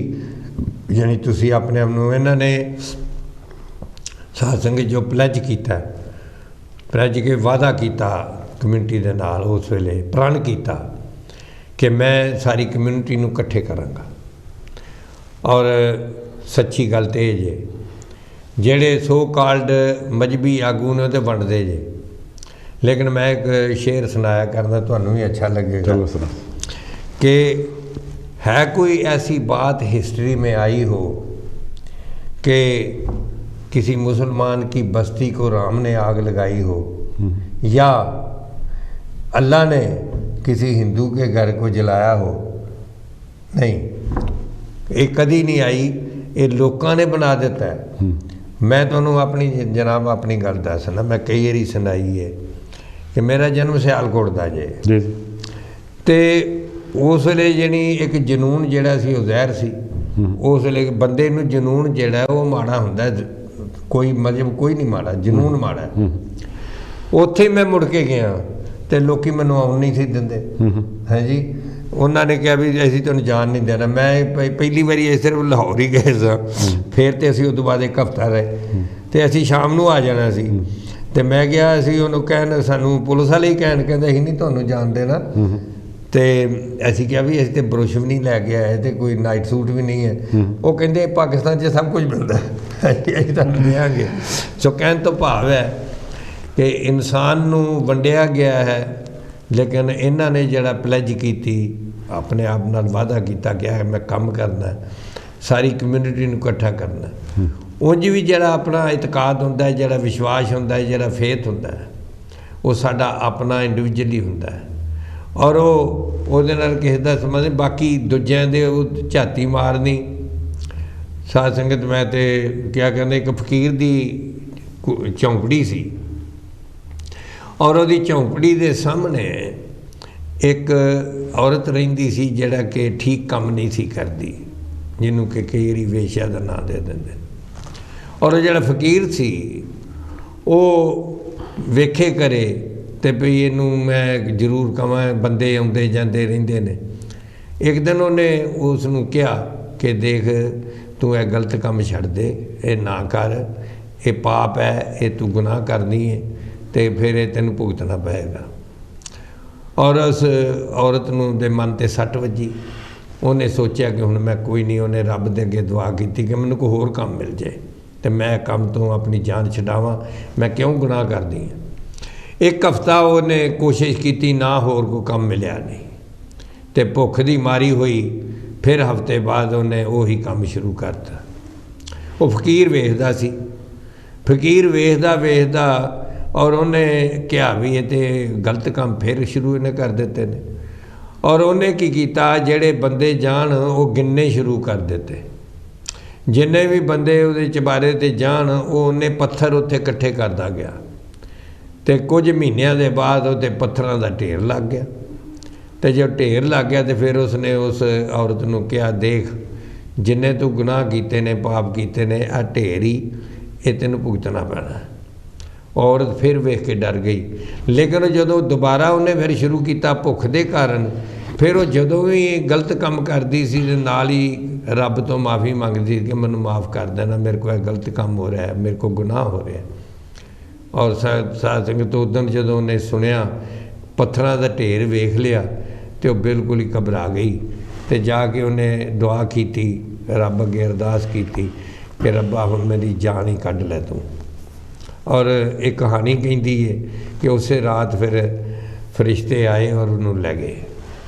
यानी तुसी अपने आप नू इन्हां ने साध संगत जो प्लज किया प्लज के वादा किया कम्यूनिटी दे नाल उस वेले प्रण किया कि मैं सारी कम्यूनिटी नू इकट्ठे करांगा और सच्ची गल तो ये जे जेड़े सो कॉल्ड मजहबी आगू ने तो वंडदे जे लेकिन मैं एक शेर सुनाया करना तुहानू भी अच्छा लगेगा कि है कोई ऐसी बात हिस्ट्री में आई हो कि किसी मुसलमान की बस्ती को राम ने आग लगाई हो या अल्लाह ने किसी हिंदू के घर को जलाया हो नहीं ये कभी नहीं आई ਇਹ ਲੋਕਾਂ ਨੇ ਬਣਾ ਦਿੱਤਾ ਹੈ। ਮੈਂ ਤੁਹਾਨੂੰ ਆਪਣੀ ਜਨਾਬ ਆਪਣੀ ਗੱਲ ਦੱਸਣਾ, ਮੈਂ ਕਈ ਵਾਰੀ ਸੁਣਾਈ ਹੈ ਕਿ ਮੇਰਾ ਜਨਮ ਸਿਆਲਕੋਟ ਦਾ ਜੇ ਜੀ ਤੇ ਉਸ ਵੇਲੇ ਜਿਹੜੀ ਇੱਕ ਜਨੂਨ ਜਿਹੜਾ ਸੀ ਉਹ ਜ਼ਹਿਰ ਸੀ। ਉਸ ਵੇਲੇ ਬੰਦੇ ਨੂੰ ਜਨੂਨ ਜਿਹੜਾ ਉਹ ਮਾੜਾ ਹੁੰਦਾ, ਕੋਈ ਮਤਲਬ ਕੋਈ ਨਹੀਂ ਮਾੜਾ, ਜਨੂਨ ਮਾੜਾ। ਉੱਥੇ ਮੈਂ ਮੁੜ ਕੇ ਗਿਆ ਤੇ ਲੋਕੀ ਮੈਨੂੰ ਆਉਣ ਨਹੀਂ ਸੀ ਦਿੰਦੇ। ਹਾਂਜੀ, ਉਹਨਾਂ ਨੇ ਕਿਹਾ ਵੀ ਅਸੀਂ ਤੁਹਾਨੂੰ ਜਾਣ ਨਹੀਂ ਦੇਣਾ। ਮੈਂ ਪਹਿਲੀ ਵਾਰੀ ਇਹ ਸਿਰਫ ਲਾਹੌਰ ਹੀ ਗਏ ਸਾਂ, ਫਿਰ ਤੇ ਅਸੀਂ ਉਸ ਤੋਂ ਬਾਅਦ ਇੱਕ ਹਫ਼ਤਾ ਰਹੇ ਤੇ ਅਸੀਂ ਸ਼ਾਮ ਨੂੰ ਆ ਜਾਣਾ ਸੀ। ਤੇ ਮੈਂ ਗਿਆ, ਅਸੀਂ ਉਹਨੂੰ ਕਹਿਣ, ਸਾਨੂੰ ਪੁਲਿਸ ਵਾਲੇ ਹੀ ਕਹਿੰਦੇ ਅਸੀਂ ਨਹੀਂ ਤੁਹਾਨੂੰ ਜਾਣ ਦੇਣਾ। ਤੇ ਅਸੀਂ ਕਿਹਾ ਵੀ ਅਸੀਂ ਤੇ ਬਰੁਸ਼ ਵੀ ਨਹੀਂ ਲੈ ਕੇ ਆਏ ਤੇ ਕੋਈ ਨਾਈਟ ਸੂਟ ਵੀ ਨਹੀਂ ਹੈ। ਉਹ ਕਹਿੰਦੇ ਪਾਕਿਸਤਾਨ 'ਚ ਸਭ ਕੁਝ ਮਿਲਦਾ, ਅਸੀਂ ਤੁਹਾਨੂੰ ਦੇਵਾਂਗੇ। ਸੋ ਕਹਿਣ ਤੋਂ ਭਾਵ ਹੈ ਕਿ ਇਨਸਾਨ ਨੂੰ ਵੰਡਿਆ ਗਿਆ ਹੈ, ਲੇਕਿਨ ਇਹਨਾਂ ਨੇ ਜਿਹੜਾ ਪਲੈਜ ਕੀਤੀ, ਆਪਣੇ ਆਪ ਨਾਲ ਵਾਅਦਾ ਕੀਤਾ ਕਿ ਮੈਂ ਕੰਮ ਕਰਨਾ, ਸਾਰੀ ਕਮਿਊਨਿਟੀ ਨੂੰ ਇਕੱਠਾ ਕਰਨਾ। ਉਂਝ ਵੀ ਜਿਹੜਾ ਆਪਣਾ ਇਤਕਾਦ ਹੁੰਦਾ ਹੈ, ਜਿਹੜਾ ਵਿਸ਼ਵਾਸ ਹੁੰਦਾ ਹੈ, ਜਿਹੜਾ ਫੇਥ ਹੁੰਦਾ ਹੈ, ਉਹ ਸਾਡਾ ਆਪਣਾ ਇੰਡੀਵਿਜੂਅਲੀ ਹੁੰਦਾ ਹੈ। ਔਰ ਉਹਦੇ ਨਾਲ ਕਿਸੇ ਦਾ ਸਮਝ, ਬਾਕੀ ਦੂਜਿਆਂ ਦੇ ਉਹ ਝਾਤੀ ਮਾਰਨੀ। ਸਾਧ ਸੰਗਤ, ਮੈਂ ਤੇ ਕਿਆ ਕਹਿੰਦੇ, ਇੱਕ ਫਕੀਰ ਦੀ ਝੌਂਪੜੀ ਸੀ ਔਰ ਉਹਦੀ ਝੌਂਪੜੀ ਦੇ ਸਾਹਮਣੇ ਇੱਕ ਔਰਤ ਰਹਿੰਦੀ ਸੀ ਜਿਹੜਾ ਕਿ ਠੀਕ ਕੰਮ ਨਹੀਂ ਸੀ ਕਰਦੀ, ਜਿਹਨੂੰ ਕਿ ਕਈ ਵਾਰੀ ਵੇਸ਼ਿਆ ਦਾ ਨਾਂ ਦੇ ਦਿੰਦੇ। ਔਰ ਉਹ ਜਿਹੜਾ ਫਕੀਰ ਸੀ ਉਹ ਵੇਖੇ ਕਰੇ ਤੇ ਵੀ ਇਹਨੂੰ ਮੈਂ ਜ਼ਰੂਰ ਕਹਾਂ, ਬੰਦੇ ਆਉਂਦੇ ਜਾਂਦੇ ਰਹਿੰਦੇ ਨੇ। ਇੱਕ ਦਿਨ ਉਹਨੇ ਉਸ ਨੂੰ ਕਿਹਾ ਕਿ ਦੇਖ, ਤੂੰ ਇਹ ਗਲਤ ਕੰਮ ਛੱਡ ਦੇ, ਇਹ ਨਾ ਕਰ, ਇਹ ਪਾਪ ਹੈ, ਇਹ ਤੂੰ ਗੁਨਾਹ ਕਰਨੀ ਹੈ ਤੇ ਫਿਰ ਇਹ ਤੈਨੂੰ ਭੁਗਤਣਾ ਪਏਗਾ। ਔਰ ਉਸ ਔਰਤ ਨੂੰ ਦੇ ਮਨ 'ਤੇ ਸੱਟ ਵੱਜੀ। ਉਹਨੇ ਸੋਚਿਆ ਕਿ ਹੁਣ ਮੈਂ ਕੋਈ ਨਹੀਂ, ਉਹਨੇ ਰੱਬ ਦੇ ਅੱਗੇ ਦੁਆ ਕੀਤੀ ਕਿ ਮੈਨੂੰ ਕੋਈ ਹੋਰ ਕੰਮ ਮਿਲ ਜਾਏ ਤੇ ਮੈਂ ਕੰਮ ਤੋਂ ਆਪਣੀ ਜਾਨ ਛਡਾਵਾਂ, ਮੈਂ ਕਿਉਂ ਗੁਨਾਹ ਕਰਦੀ ਹਾਂ। ਇੱਕ ਹਫ਼ਤਾ ਉਹਨੇ ਕੋਸ਼ਿਸ਼ ਕੀਤੀ, ਨਾ ਹੋਰ ਕੋਈ ਕੰਮ ਮਿਲਿਆ ਨਹੀਂ ਤੇ ਭੁੱਖ ਦੀ ਮਾਰੀ ਹੋਈ। ਫਿਰ ਹਫ਼ਤੇ ਬਾਅਦ ਉਹਨੇ ਉਹੀ ਕੰਮ ਸ਼ੁਰੂ ਕਰਤਾ। ਉਹ ਫਕੀਰ ਵੇਖਦਾ ਸੀ, ਫਕੀਰ ਵੇਖਦਾ ਔਰ ਉਹਨੇ ਕਿਹਾ ਵੀ ਇਹ ਤੇ ਗਲਤ ਕੰਮ ਫਿਰ ਸ਼ੁਰੂ ਇਹਨੇ ਕਰ ਦਿੱਤੇ ਨੇ। ਔਰ ਉਹਨੇ ਕੀ ਕੀਤਾ, ਜਿਹੜੇ ਬੰਦੇ ਜਾਣ ਉਹ ਗਿਣਨੇ ਸ਼ੁਰੂ ਕਰ ਦਿੱਤੇ। ਜਿੰਨੇ ਵੀ ਬੰਦੇ ਉਹਦੇ ਚੁਬਾਰੇ 'ਤੇ ਜਾਣ, ਉਹ ਉਹਨੇ ਪੱਥਰ ਉੱਥੇ ਇਕੱਠੇ ਕਰਦਾ ਗਿਆ ਤੇ ਕੁਝ ਮਹੀਨਿਆਂ ਦੇ ਬਾਅਦ ਉਹਦੇ ਪੱਥਰਾਂ ਦਾ ਢੇਰ ਲੱਗ ਗਿਆ। ਤੇ ਜਦੋਂ ਢੇਰ ਲੱਗ ਗਿਆ ਤੇ ਫਿਰ ਉਸਨੇ ਉਸ ਔਰਤ ਨੂੰ ਕਿਹਾ, ਦੇਖ, ਜਿੰਨੇ ਤੂੰ ਗੁਨਾਹ ਕੀਤੇ ਨੇ, ਪਾਪ ਕੀਤੇ ਨੇ, ਆਹ ਢੇਰ ਹੀ ਇਹ ਤੈਨੂੰ ਭੁਗਤਣਾ ਪੈਣਾ। ਔਰਤ ਫਿਰ ਵੇਖ ਕੇ ਡਰ ਗਈ। ਲੇਕਿਨ ਜਦੋਂ ਦੁਬਾਰਾ ਉਹਨੇ ਫਿਰ ਸ਼ੁਰੂ ਕੀਤਾ ਭੁੱਖ ਦੇ ਕਾਰਨ, ਫਿਰ ਉਹ ਜਦੋਂ ਵੀ ਗਲਤ ਕੰਮ ਕਰਦੀ ਸੀ ਤੇ ਨਾਲ ਹੀ ਰੱਬ ਤੋਂ ਮਾफ़ੀ ਮੰਗਦੀ ਸੀ ਕਿ ਮੈਨੂੰ ਮਾफ़ ਕਰ ਦੇਣਾ, ਮੇਰੇ ਕੋਲ ਇਹ ਗਲਤ ਕੰਮ ਹੋ ਰਿਹਾ, ਮੇਰੇ ਕੋਲ ਗੁਨਾਹ ਹੋ ਰਿਹਾ। ਔਰ ਸਾਧ ਸੰਗਤ, ਉਦੋਂ ਜਦੋਂ ਉਹਨੇ ਸੁਣਿਆ, ਪੱਥਰਾਂ ਦਾ ਢੇਰ ਵੇਖ ਲਿਆ ਤੇ ਉਹ ਬਿਲਕੁਲ ਹੀ ਘਬਰਾ ਗਈ ਤੇ ਜਾ ਕੇ ਉਹਨੇ ਦੁਆ ਕੀਤੀ, ਰੱਬ ਅੱਗੇ ਅਰਦਾਸ ਕੀਤੀ ਕਿ ਰੱਬਾ ਹੁਣ ਮੇਰੀ ਜਾਨ ਹੀ ਕੱਢ ਲੈ ਤੂੰ। ਔਰ ਇਹ ਕਹਾਣੀ ਕਹਿੰਦੀ ਹੈ ਕਿ ਉਸੇ ਰਾਤ ਫਿਰ ਫਰਿਸ਼ਤੇ ਆਏ ਔਰ ਉਹਨੂੰ ਲੈ ਗਏ।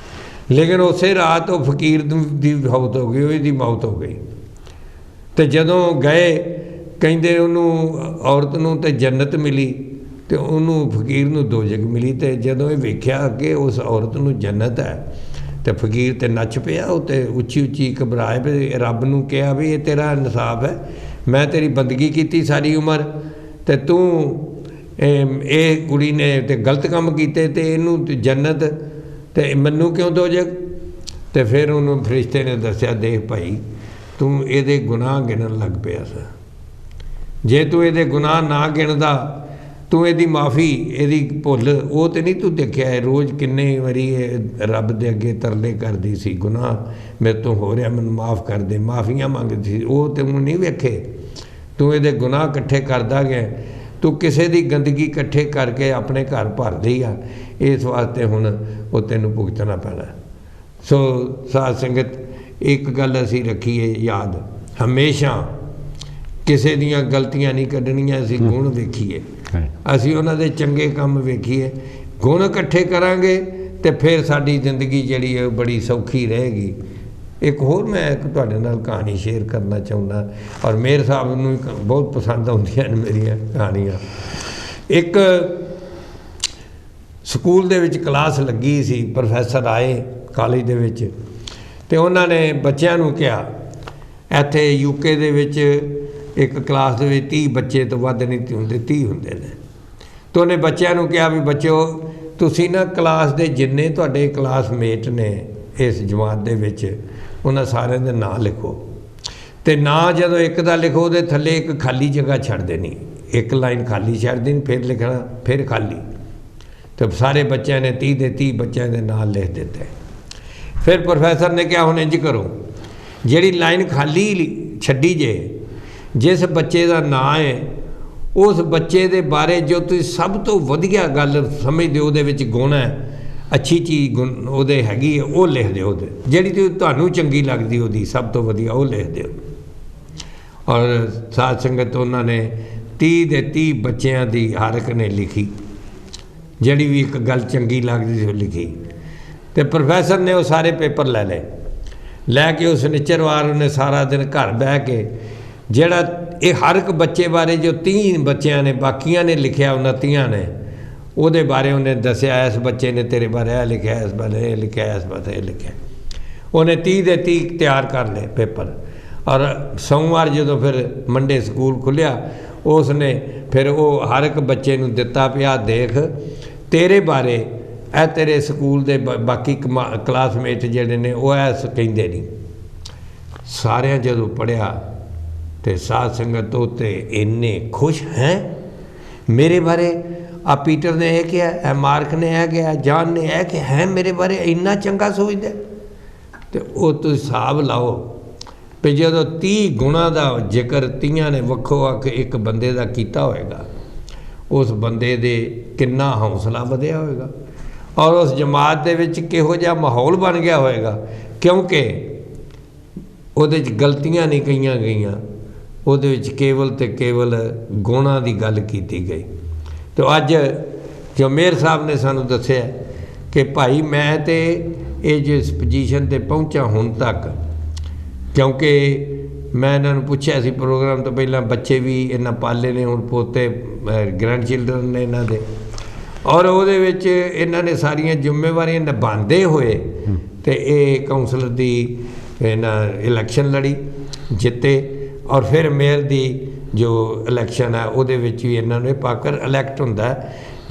ਲੇਕਿਨ ਉਸੇ ਰਾਤ ਉਹ ਫਕੀਰ ਦੀ ਮੌਤ ਹੋ ਗਈ, ਉਹਦੀ ਮੌਤ ਹੋ ਗਈ। ਤੇ ਜਦੋਂ ਗਏ, ਕਹਿੰਦੇ ਉਹਨੂੰ ਔਰਤ ਨੂੰ ਤੇ ਜੰਨਤ ਮਿਲੀ ਤੇ ਉਹਨੂੰ ਫਕੀਰ ਨੂੰ ਦੋਜ਼ਖ ਮਿਲੀ। ਤੇ ਜਦੋਂ ਇਹ ਵੇਖਿਆ ਕਿ ਉਸ ਔਰਤ ਨੂੰ ਜੰਨਤ ਹੈ ਤੇ ਫਕੀਰ ਤੇ ਨੱਚ ਪਿਆ, ਉਹ ਤੇ ਉੱਚੀ ਉੱਚੀ ਘਬਰਾਏ ਵੀ ਰੱਬ ਨੂੰ ਕਿਹਾ ਵੀ ਇਹ ਤੇਰਾ ਇਨਸਾਫ ਹੈ, ਮੈਂ ਤੇਰੀ ਬੰਦਗੀ ਕੀਤੀ ਸਾਰੀ ਉਮਰ ਤੇ ਤੂੰ ਇਹ ਕੁੜੀ ਨੇ ਤੇ ਗਲਤ ਕੰਮ ਕੀਤੇ ਤੇ ਇਹਨੂੰ ਜੰਨਤ ਤੇ ਮੈਨੂੰ ਕਿਉਂ ਦੋਜ਼ਖ। ਤੇ ਫਿਰ ਉਹਨੂੰ ਫਰਿਸ਼ਤੇ ਨੇ ਦੱਸਿਆ, ਦੇਖ ਭਾਈ, ਤੂੰ ਇਹਦੇ ਗੁਨਾਹ ਗਿਣਨ ਲੱਗ ਪਿਆ ਸਾ। ਜੇ ਤੂੰ ਇਹਦੇ ਗੁਨਾਹ ਨਾ ਗਿਣਦਾ, ਤੂੰ ਇਹਦੀ ਮਾफ़ੀ, ਇਹਦੀ ਭੁੱਲ, ਉਹ ਤੇ ਨਹੀਂ ਤੂੰ ਦੇਖਿਆ ਹੈ। ਰੋਜ਼ ਕਿੰਨੇ ਵਾਰੀ ਰੱਬ ਦੇ ਅੱਗੇ ਤਰਲੇ ਕਰਦੀ ਸੀ, ਗੁਨਾਹ ਮੇਰੇ ਤੋਂ ਹੋ ਰਿਹਾ, ਮੈਨੂੰ ਮਾफ़ ਕਰ ਦੇ, ਮਾफ़ੀਆਂ ਮੰਗਦੀ ਸੀ, ਉਹ ਤੈਨੂੰ ਨਹੀਂ ਵੇਖੇ। ਤੂੰ ਇਹਦੇ ਗੁਨਾਹ ਇਕੱਠੇ ਕਰਦਾ ਗਿਆ, ਤੂੰ ਕਿਸੇ ਦੀ ਗੰਦਗੀ ਇਕੱਠੇ ਕਰਕੇ ਆਪਣੇ ਘਰ ਭਰਦੀ ਆ, ਇਸ ਵਾਸਤੇ ਹੁਣ ਉਹ ਤੈਨੂੰ ਭੁਗਤਣਾ ਪੈਣਾ। ਸੋ ਸਾਧ ਸੰਗਤ, ਇੱਕ ਗੱਲ ਅਸੀਂ ਰੱਖੀਏ ਯਾਦ, ਹਮੇਸ਼ਾ ਕਿਸੇ ਦੀਆਂ ਗਲਤੀਆਂ ਨਹੀਂ ਕੱਢਣੀਆਂ, ਅਸੀਂ ਗੁਣ ਵੇਖੀਏ, ਅਸੀਂ ਉਹਨਾਂ ਦੇ ਚੰਗੇ ਕੰਮ ਵੇਖੀਏ, ਗੁਣ ਇਕੱਠੇ ਕਰਾਂਗੇ ਤੇ ਫਿਰ ਸਾਡੀ ਜ਼ਿੰਦਗੀ ਜਿਹੜੀ ਹੈ ਬੜੀ ਸੌਖੀ ਰਹੇਗੀ। ਇੱਕ ਹੋਰ ਮੈਂ ਇੱਕ ਤੁਹਾਡੇ ਨਾਲ ਕਹਾਣੀ ਸ਼ੇਅਰ ਕਰਨਾ ਚਾਹੁੰਦਾ, ਔਰ ਮੇਰ ਸਾਹਿਬ ਨੂੰ ਬਹੁਤ ਪਸੰਦ ਆਉਂਦੀਆਂ ਨੇ ਮੇਰੀਆਂ ਕਹਾਣੀਆਂ। ਇੱਕ ਸਕੂਲ ਦੇ ਵਿੱਚ ਕਲਾਸ ਲੱਗੀ ਸੀ, ਪ੍ਰੋਫੈਸਰ ਆਏ ਕਾਲਜ ਦੇ ਵਿੱਚ ਤੇ ਉਹਨਾਂ ਨੇ ਬੱਚਿਆਂ ਨੂੰ ਕਿਹਾ ਇੱਥੇ UK ਦੇ ਵਿੱਚ ਇੱਕ ਕਲਾਸ ਦੇ ਵਿੱਚ 30 ਬੱਚੇ ਤੋਂ ਵੱਧ ਨਹੀਂ ਹੁੰਦੇ, 30 ਹੁੰਦੇ ਨੇ। ਤਾਂ ਉਹਨੇ ਬੱਚਿਆਂ ਨੂੰ ਕਿਹਾ ਵੀ ਬੱਚਿਓ ਤੁਸੀਂ ਨਾ ਕਲਾਸ ਦੇ ਜਿੰਨੇ ਤੁਹਾਡੇ ਕਲਾਸਮੇਟ ਨੇ ਇਸ ਜਮਾਤ ਦੇ ਵਿੱਚ ਉਹਨਾਂ ਸਾਰਿਆਂ ਦੇ ਨਾਂ ਲਿਖੋ, ਅਤੇ ਨਾਂ ਜਦੋਂ ਇੱਕ ਦਾ ਲਿਖੋ ਉਹਦੇ ਥੱਲੇ ਇੱਕ ਖਾਲੀ ਜਗ੍ਹਾ ਛੱਡ ਦੇਣੀ, ਇੱਕ ਲਾਈਨ ਖਾਲੀ ਛੱਡ ਦੇਣੀ, ਫਿਰ ਲਿਖਣਾ, ਫਿਰ ਖਾਲੀ। ਅਤੇ ਸਾਰੇ ਬੱਚਿਆਂ ਨੇ 30 ਦੇ 30 ਬੱਚਿਆਂ ਦੇ ਨਾਂ ਲਿਖ ਦਿੱਤੇ। ਫਿਰ ਪ੍ਰੋਫੈਸਰ ਨੇ ਕਿਹਾ ਹੁਣ ਇੰਝ ਕਰੋ, ਜਿਹੜੀ ਲਾਈਨ ਖਾਲੀ ਛੱਡੀ ਜੇ, ਜਿਸ ਬੱਚੇ ਦਾ ਨਾਂ ਹੈ ਉਸ ਬੱਚੇ ਦੇ ਬਾਰੇ ਜੋ ਤੁਸੀਂ ਸਭ ਤੋਂ ਵਧੀਆ ਗੱਲ ਸਮਝਦੇ ਹੋ, ਉਹਦੇ ਵਿੱਚ ਗੁਣ ਹੈ, ਅੱਛੀ ਚੀਜ਼ ਗੁਣ ਉਹਦੇ ਹੈਗੀ ਹੈ, ਉਹ ਲਿਖ ਦਿਓ। ਉਹਦੇ ਜਿਹੜੀ ਤੁਹਾਨੂੰ ਚੰਗੀ ਲੱਗਦੀ ਉਹਦੀ ਸਭ ਤੋਂ ਵਧੀਆ ਉਹ ਲਿਖ ਦਿਓ। ਔਰ ਸਾਧ ਸੰਗਤ ਉਹਨਾਂ ਨੇ 30 ਦੇ 30 ਬੱਚਿਆਂ ਦੀ ਹਰ ਇੱਕ ਨੇ ਲਿਖੀ, ਜਿਹੜੀ ਵੀ ਇੱਕ ਗੱਲ ਚੰਗੀ ਲੱਗਦੀ ਸੀ ਉਹ ਲਿਖੀ। ਅਤੇ ਪ੍ਰੋਫੈਸਰ ਨੇ ਉਹ ਸਾਰੇ ਪੇਪਰ ਲੈ ਲਏ, ਲੈ ਕੇ ਉਸ ਨਿਚਰਵਾਰ ਉਹਨੇ ਸਾਰਾ ਦਿਨ ਘਰ ਬਹਿ ਕੇ ਜਿਹੜਾ ਇਹ ਹਰ ਇੱਕ ਬੱਚੇ ਬਾਰੇ ਜੋ 30 ਬੱਚਿਆਂ ਨੇ ਬਾਕੀਆਂ ਨੇ ਲਿਖਿਆ, 29 ਨੇ, ਉਹਦੇ ਬਾਰੇ ਉਹਨੇ ਦੱਸਿਆ, ਇਸ ਬੱਚੇ ਨੇ ਤੇਰੇ ਬਾਰੇ ਇਹ ਲਿਖਿਆ, ਇਸ ਬਾਰੇ ਇਹ ਲਿਖਿਆ, ਇਸ ਬਾਰੇ ਇਹ ਲਿਖਿਆ। ਉਹਨੇ 30 ਦੇ 30 ਤਿਆਰ ਕਰ ਲਏ ਪੇਪਰ। ਔਰ ਸੋਮਵਾਰ ਜਦੋਂ ਫਿਰ ਮੰਡੇ ਸਕੂਲ ਖੁੱਲ੍ਹਿਆ, ਉਸ ਨੇ ਫਿਰ ਉਹ ਹਰ ਇੱਕ ਬੱਚੇ ਨੂੰ ਦਿੱਤਾ ਵੀ ਆਹ ਦੇਖ ਤੇਰੇ ਬਾਰੇ ਇਹ ਤੇਰੇ ਸਕੂਲ ਦੇ ਬਾਕੀ ਕਲਾਸਮੇਟ ਜਿਹੜੇ ਨੇ ਉਹ ਐਸ ਕਹਿੰਦੇ ਨਹੀਂ। ਸਾਰਿਆਂ ਜਦੋਂ ਪੜ੍ਹਿਆ ਅਤੇ ਸਾਧ ਸੰਗਤ ਉੱਤੇ ਇੰਨੇ ਖੁਸ਼ ਹੈ ਮੇਰੇ ਬਾਰੇ, ਆ ਪੀਟਰ ਨੇ ਇਹ ਕਿਹਾ, ਇਹ ਮਾਰਕ ਨੇ ਇਹ ਕਿਹਾ, ਜਾਨ ਨੇ ਇਹ ਕਿਹਾ, ਹੈ ਮੇਰੇ ਬਾਰੇ ਇੰਨਾ ਚੰਗਾ ਸੋਚਦਾ। ਅਤੇ ਉਹ ਤੁਸੀਂ ਹਿਸਾਬ ਲਾਓ ਵੀ ਜਦੋਂ 30 ਗੁਣਾਂ ਦਾ ਜ਼ਿਕਰ 30 ਨੇ ਵੱਖੋ ਵੱਖ ਇੱਕ ਬੰਦੇ ਦਾ ਕੀਤਾ ਹੋਏਗਾ, ਉਸ ਬੰਦੇ ਦੇ ਕਿੰਨਾ ਹੌਸਲਾ ਵਧਿਆ ਹੋਏਗਾ, ਔਰ ਉਸ ਜਮਾਤ ਦੇ ਵਿੱਚ ਕਿਹੋ ਜਿਹਾ ਮਾਹੌਲ ਬਣ ਗਿਆ ਹੋਏਗਾ, ਕਿਉਂਕਿ ਉਹਦੇ 'ਚ ਗਲਤੀਆਂ ਨਹੀਂ ਕਹੀਆਂ ਗਈਆਂ, ਉਹਦੇ ਵਿੱਚ ਕੇਵਲ ਅਤੇ ਕੇਵਲ ਗੁਣਾਂ ਦੀ ਗੱਲ ਕੀਤੀ ਗਈ। ਅਤੇ ਅੱਜ ਜੋ ਮੇਅਰ ਸਾਹਿਬ ਨੇ ਸਾਨੂੰ ਦੱਸਿਆ ਕਿ ਭਾਈ ਮੈਂ ਤਾਂ ਇਹ ਜਿਸ ਪੋਜੀਸ਼ਨ 'ਤੇ ਪਹੁੰਚਾ ਹੁਣ ਤੱਕ, ਕਿਉਂਕਿ ਮੈਂ ਇਹਨਾਂ ਨੂੰ ਪੁੱਛਿਆ ਸੀ ਪ੍ਰੋਗਰਾਮ ਤੋਂ ਪਹਿਲਾਂ, ਬੱਚੇ ਵੀ ਇਹਨਾਂ ਪਾਲੇ ਨੇ, ਹੁਣ ਪੋਤੇ ਗ੍ਰੈਂਡ ਚਿਲਡਰਨ ਨੇ ਇਹਨਾਂ ਦੇ, ਔਰ ਉਹਦੇ ਵਿੱਚ ਇਹਨਾਂ ਨੇ ਸਾਰੀਆਂ ਜ਼ਿੰਮੇਵਾਰੀਆਂ ਨਿਭਾਉਂਦੇ ਹੋਏ ਅਤੇ ਇਹ ਕਾਉਂਸਲਰ ਦੀ ਇਹਨਾਂ ਇਲੈਕਸ਼ਨ ਲੜੀ, ਜਿੱਤੇ, ਔਰ ਫਿਰ ਮੇਅਰ ਦੀ ਜੋ ਇਲੈਕਸ਼ਨ ਹੈ ਉਹਦੇ ਵਿੱਚ ਵੀ ਇਹਨਾਂ ਨੂੰ ਪਾਕਰ ਇਲੈਕਟ ਹੁੰਦਾ।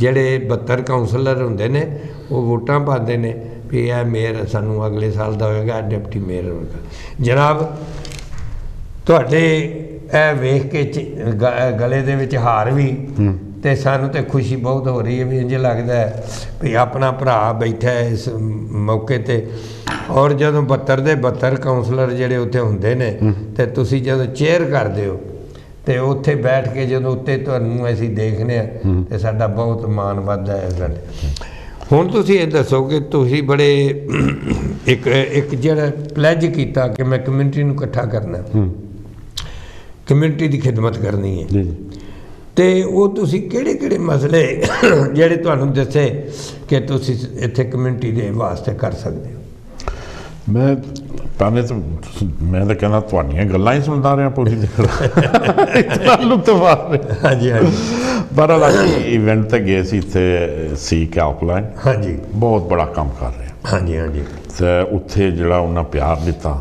ਜਿਹੜੇ 72 ਕਾਉਂਸਲਰ ਹੁੰਦੇ ਨੇ ਉਹ ਵੋਟਾਂ ਪਾਉਂਦੇ ਨੇ ਵੀ ਇਹ ਮੇਅਰ ਸਾਨੂੰ ਅਗਲੇ ਸਾਲ ਦਾ ਹੋਏਗਾ, ਡਿਪਟੀ ਮੇਅਰ ਹੋਏਗਾ। ਜਨਾਬ ਤੁਹਾਡੇ ਇਹ ਵੇਖ ਕੇ ਗਲੇ ਦੇ ਵਿੱਚ ਹਾਰ ਵੀ, ਅਤੇ ਸਾਨੂੰ ਤਾਂ ਖੁਸ਼ੀ ਬਹੁਤ ਹੋ ਰਹੀ ਹੈ ਵੀ ਇੰਝ ਲੱਗਦਾ ਹੈ ਵੀ ਆਪਣਾ ਭਰਾ ਬੈਠਾ ਹੈ ਇਸ ਮੌਕੇ 'ਤੇ। ਔਰ ਜਦੋਂ 72 ਦੇ 72 ਕਾਉਂਸਲਰ ਜਿਹੜੇ ਉੱਥੇ ਹੁੰਦੇ ਨੇ, ਅਤੇ ਤੁਸੀਂ ਜਦੋਂ ਚੇਅਰ ਕਰਦੇ ਹੋ ਅਤੇ ਉੱਥੇ ਬੈਠ ਕੇ ਜਦੋਂ ਉੱਤੇ ਤੁਹਾਨੂੰ ਅਸੀਂ ਦੇਖਦੇ ਹਾਂ ਅਤੇ ਸਾਡਾ ਬਹੁਤ ਮਾਣ ਵੱਧਦਾ ਹੈ ਇਸ ਗੱਲ। ਹੁਣ ਤੁਸੀਂ ਇਹ ਦੱਸੋ ਕਿ ਤੁਸੀਂ ਬੜੇ ਇੱਕ ਜਿਹੜਾ ਪਲੈਜ ਕੀਤਾ ਕਿ ਮੈਂ ਕਮਿਊਨਿਟੀ ਨੂੰ ਇਕੱਠਾ ਕਰਨਾ, ਕਮਿਊਨਿਟੀ ਦੀ ਖਿਦਮਤ ਕਰਨੀ ਹੈ, ਅਤੇ ਉਹ ਤੁਸੀਂ ਕਿਹੜੇ ਕਿਹੜੇ ਮਸਲੇ ਜਿਹੜੇ ਤੁਹਾਨੂੰ ਦੱਸੇ ਕਿ ਤੁਸੀਂ ਇੱਥੇ ਕਮਿਊਨਿਟੀ ਦੇ ਵਾਸਤੇ ਕਰ ਸਕਦੇ ਹੋ? ਮੈਂ ਤਾਂ ਮੈਂ ਕਹਿੰਦਾ ਤੁਹਾਡੀਆਂ ਗੱਲਾਂ ਹੀ ਸੁਣਦਾ ਰਿਹਾ ਪੂਰੀ ਲੁਤਫ। ਹਾਂਜੀ ਹਾਂਜੀ। ਪਰ ਅਸੀਂ ਇਵੈਂਟ 'ਤੇ ਗਏ ਸੀ, ਇੱਥੇ ਸੀ ਕੈਲਪਲਾਈਨ, ਹਾਂਜੀ, ਬਹੁਤ ਬੜਾ ਕੰਮ ਕਰ ਰਿਹਾ, ਹਾਂਜੀ ਹਾਂਜੀ। ਅਤੇ ਉੱਥੇ ਜਿਹੜਾ ਉਹਨਾਂ ਪਿਆਰ ਦਿੱਤਾ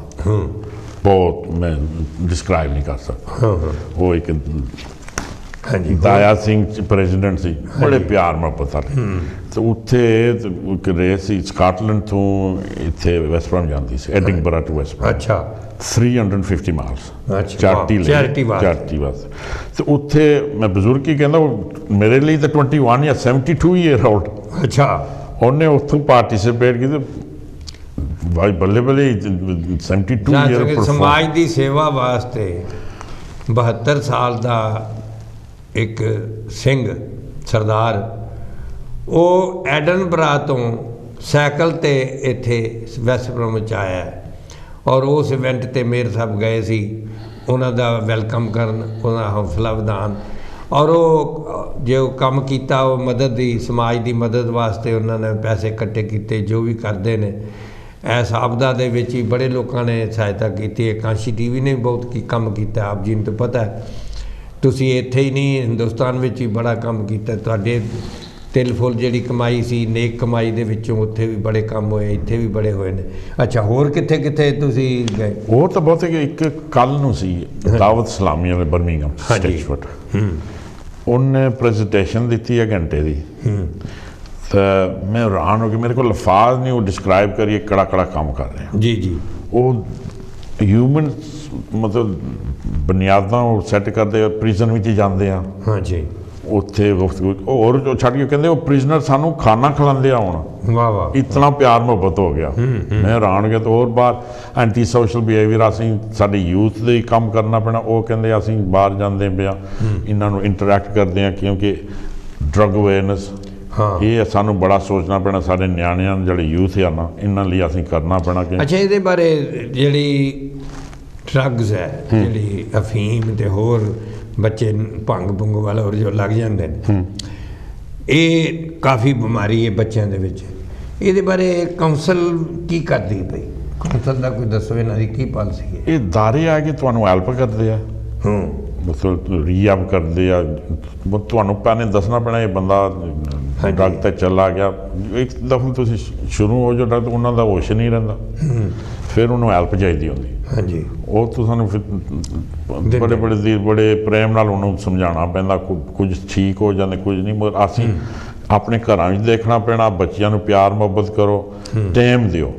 ਬਹੁਤ ਮੈਂ ਡਿਸਕਰਾਈਬ ਨਹੀਂ ਕਰ ਸਕਦਾ। ਉਹ ਇੱਕ ਹਾਂਜੀ ਦਾਇਆ ਸਿੰਘ ਪ੍ਰੈਜ਼ੀਡੈਂਟ ਸੀ, ਬੜੇ ਪਿਆਰ ਮੁਹੱਬਤ ਵਾਲੇ। ਅਤੇ ਉੱਥੇ ਇੱਕ ਰੇਸ ਸੀ ਸਕਾਟਲੈਂਡ ਤੋਂ ਇੱਥੇ ਵੈਸਟਬਰਨ ਜਾਂਦੀ ਸੀ, ਐਡਿਨਬਰਾ ਟੂ ਵੈਸਟਬਰਨ। ਅੱਛਾ। 350 ਮਾਈਲਸ ਚੈਰਿਟੀ ਵਾਸਤੇ। ਅਤੇ ਉੱਥੇ ਮੈਂ ਬਜ਼ੁਰਗ ਹੀ ਕਹਿੰਦਾ, ਮੇਰੇ ਲਈ ਤਾਂ 21 ਜਾਂ 72 ਈਅਰ ਓਲਡ। ਅੱਛਾ। ਉਹਨੇ ਉੱਥੋਂ ਪਾਰਟੀਸਿਪੇਟ ਕੀਤਾ, ਭਾਈ ਬੱਲੇ ਬੱਲੇ 72 ਈਅਰ। ਸਮਾਜ ਦੀ ਸੇਵਾ ਵਾਸਤੇ 72 ਸਾਲ ਦਾ ਇੱਕ ਸਿੰਘ ਸਰਦਾਰ, ਉਹ ਐਡਨਬਰਾ ਤੋਂ ਸਾਈਕਲ 'ਤੇ ਇੱਥੇ ਵੈਸਟਬਰਨ ਵਿੱਚ ਆਇਆ, ਔਰ ਉਸ ਇਵੈਂਟ 'ਤੇ ਮੇਅਰ ਸਾਹਿਬ ਗਏ ਸੀ ਉਹਨਾਂ ਦਾ ਵੈਲਕਮ ਕਰਨ, ਉਹਦਾ ਹੌਸਲਾ ਵਧਾਉਣ, ਔਰ ਉਹ ਜੋ ਕੰਮ ਕੀਤਾ ਉਹ ਮਦਦ ਦੀ, ਸਮਾਜ ਦੀ ਮਦਦ ਵਾਸਤੇ ਉਹਨਾਂ ਨੇ ਪੈਸੇ ਇਕੱਠੇ ਕੀਤੇ, ਜੋ ਵੀ ਕਰਦੇ ਨੇ। ਇਸ ਆਪਦਾ ਦੇ ਵਿੱਚ ਹੀ ਬੜੇ ਲੋਕਾਂ ਨੇ ਸਹਾਇਤਾ ਕੀਤੀ ਹੈ। ਕਾਂਸ਼ੀ TV ਨੇ ਵੀ ਬਹੁਤ ਕੰਮ ਕੀਤਾ, ਆਪ ਜੀ ਨੂੰ ਤਾਂ ਪਤਾ ਹੈ। ਤੁਸੀਂ ਇੱਥੇ ਹੀ ਨਹੀਂ, ਹਿੰਦੁਸਤਾਨ ਵਿੱਚ ਹੀ ਬੜਾ ਕੰਮ ਕੀਤਾ। ਤੁਹਾਡੇ ਤਿਲ ਫੁੱਲ ਜਿਹੜੀ ਕਮਾਈ ਸੀ ਨੇਕ ਕਮਾਈ ਦੇ ਵਿੱਚੋਂ ਉੱਥੇ ਵੀ ਬੜੇ ਕੰਮ ਹੋਏ, ਇੱਥੇ ਵੀ ਬੜੇ ਹੋਏ ਨੇ। ਅੱਛਾ, ਹੋਰ ਕਿੱਥੇ ਕਿੱਥੇ ਤੁਸੀਂ ਗਏ? ਹੋਰ ਤਾਂ ਬਹੁਤ ਹੈ। ਇੱਕ ਕੱਲ ਨੂੰ ਸੀ ਦਾਵਤ ਇਸਲਾਮੀ ਵਾਲੇ ਬਰਮਿੰਘਮ ਸਟੇਚਫੋਰਡ, ਉਹਨੇ ਪ੍ਰੈਜੈਂਟੇਸ਼ਨ ਦਿੱਤੀ ਹੈ ਘੰਟੇ ਦੀ। ਤਾਂ ਮੈਂ ਹੈਰਾਨ ਹੋ ਕੇ, ਮੇਰੇ ਕੋਲ ਲਫ਼ਾਜ਼ ਨਹੀਂ ਉਹ ਡਿਸਕ੍ਰਾਈਬ ਕਰੀਏ ਕਿਹੜਾ ਕਿਹੜਾ ਕੰਮ ਕਰ ਰਹੇ। ਜੀ ਜੀ। ਉਹ ਹਿਊਮਨ ਮਤਲਬ ਬੁਨਿਆਦਾਂ ਉਹ ਸੈੱਟ ਕਰਦੇ, ਪ੍ਰਿਜ਼ਨ ਵਿੱਚ ਜਾਂਦੇ ਆ। ਹਾਂਜੀ। ਉੱਥੇ ਹੋਰ ਜੋ ਛੱਡ ਕੇ ਕਹਿੰਦੇ ਉਹ ਪ੍ਰਿਜ਼ਨਰ ਸਾਨੂੰ ਖਾਣਾ ਖਿਲਾਉਂਦੇ ਆ ਹੁਣ। ਵਾਹ ਵਾਹ, ਇਤਨਾ ਪਿਆਰ ਮੁਹੱਬਤ ਹੋ ਗਿਆ। ਮੈਂ ਹੈਰਾਨ ਹੋ ਗਿਆ। ਤਾਂ ਹੋਰ ਬਾਹਰ ਐਂਟੀ ਸੋਸ਼ਲ ਬਿਹੇਵੀਅਰ, ਅਸੀਂ ਸਾਡੇ ਯੂਥ ਦੇ ਕੰਮ ਕਰਨਾ ਪੈਣਾ। ਉਹ ਕਹਿੰਦੇ ਅਸੀਂ ਬਾਹਰ ਜਾਂਦੇ ਪਿਆ, ਇਹਨਾਂ ਨੂੰ ਇੰਟਰੈਕਟ ਕਰਦੇ ਹਾਂ, ਕਿਉਂਕਿ ਡਰੱਗ ਅਵੇਅਰਨੈਸ ਇਹ ਸਾਨੂੰ ਬੜਾ ਸੋਚਣਾ ਪੈਣਾ। ਸਾਡੇ ਨਿਆਣਿਆਂ ਨੂੰ ਜਿਹੜੇ ਯੂਥ ਆ ਨਾ, ਇਹਨਾਂ ਲਈ ਅਸੀਂ ਕਰਨਾ ਪੈਣਾ ਕਿ। ਅੱਛਾ, ਇਹਦੇ ਬਾਰੇ ਜਿਹੜੀ ਡਰੱਗਸ ਹੈ, ਜਿਹੜੀ ਅਫੀਮ ਤੇ ਹੋਰ ਬੱਚੇ ਭੰਗ ਭੁੰਗ ਵਾਲਾ ਹੋਰ ਜੋ ਲੱਗ ਜਾਂਦੇ ਨੇ, ਇਹ ਕਾਫੀ ਬਿਮਾਰੀ ਹੈ ਬੱਚਿਆਂ ਦੇ ਵਿੱਚ। ਇਹਦੇ ਬਾਰੇ ਕੌਂਸਲ ਕੀ ਕਰਦੀ ਪਈ? ਕੌਂਸਲ ਦਾ ਕੋਈ ਦੱਸੋ, ਇਹਨਾਂ ਦੀ ਕੀ ਪਾਲਿਸੀ ਹੈ? ਇਹ ਦਾਰੇ ਆ ਕੇ ਤੁਹਾਨੂੰ ਹੈਲਪ ਕਰਦੇ ਆ, ਮਤਲਬ ਰੀਅਬ ਕਰਦੇ ਆ। ਤੁਹਾਨੂੰ ਪਹਿਲੇ ਦੱਸਣਾ ਪੈਣਾ ਇਹ ਬੰਦਾ ਡਰੱਗ ਤੇ ਚਲਾ ਗਿਆ। ਇੱਕ ਦਫਾ ਤੁਸੀਂ ਸ਼ੁਰੂ ਹੋ ਜਾਓ ਡਰੱਗ, ਉਹਨਾਂ ਦਾ ਹੋਸ਼ ਨਹੀਂ ਰਹਿੰਦਾ, ਫਿਰ ਉਹਨੂੰ ਹੈਲਪ ਚਾਹੀਦੀ ਹੁੰਦੀ। ਹਾਂਜੀ। ਉਹ ਤੁਹਾਨੂੰ ਫਿਰ ਬੜੇ ਪ੍ਰੇਮ ਨਾਲ ਉਹਨੂੰ ਸਮਝਾਉਣਾ ਪੈਂਦਾ। ਕੁਝ ਠੀਕ ਹੋ ਜਾਂਦੇ, ਕੁਝ ਨਹੀਂ। ਮਗਰ ਅਸੀਂ ਆਪਣੇ ਘਰਾਂ ਵਿੱਚ ਦੇਖਣਾ ਪੈਣਾ, ਬੱਚਿਆਂ ਨੂੰ ਪਿਆਰ ਮੁਹੱਬਤ ਕਰੋ, ਟਾਈਮ ਦਿਓ,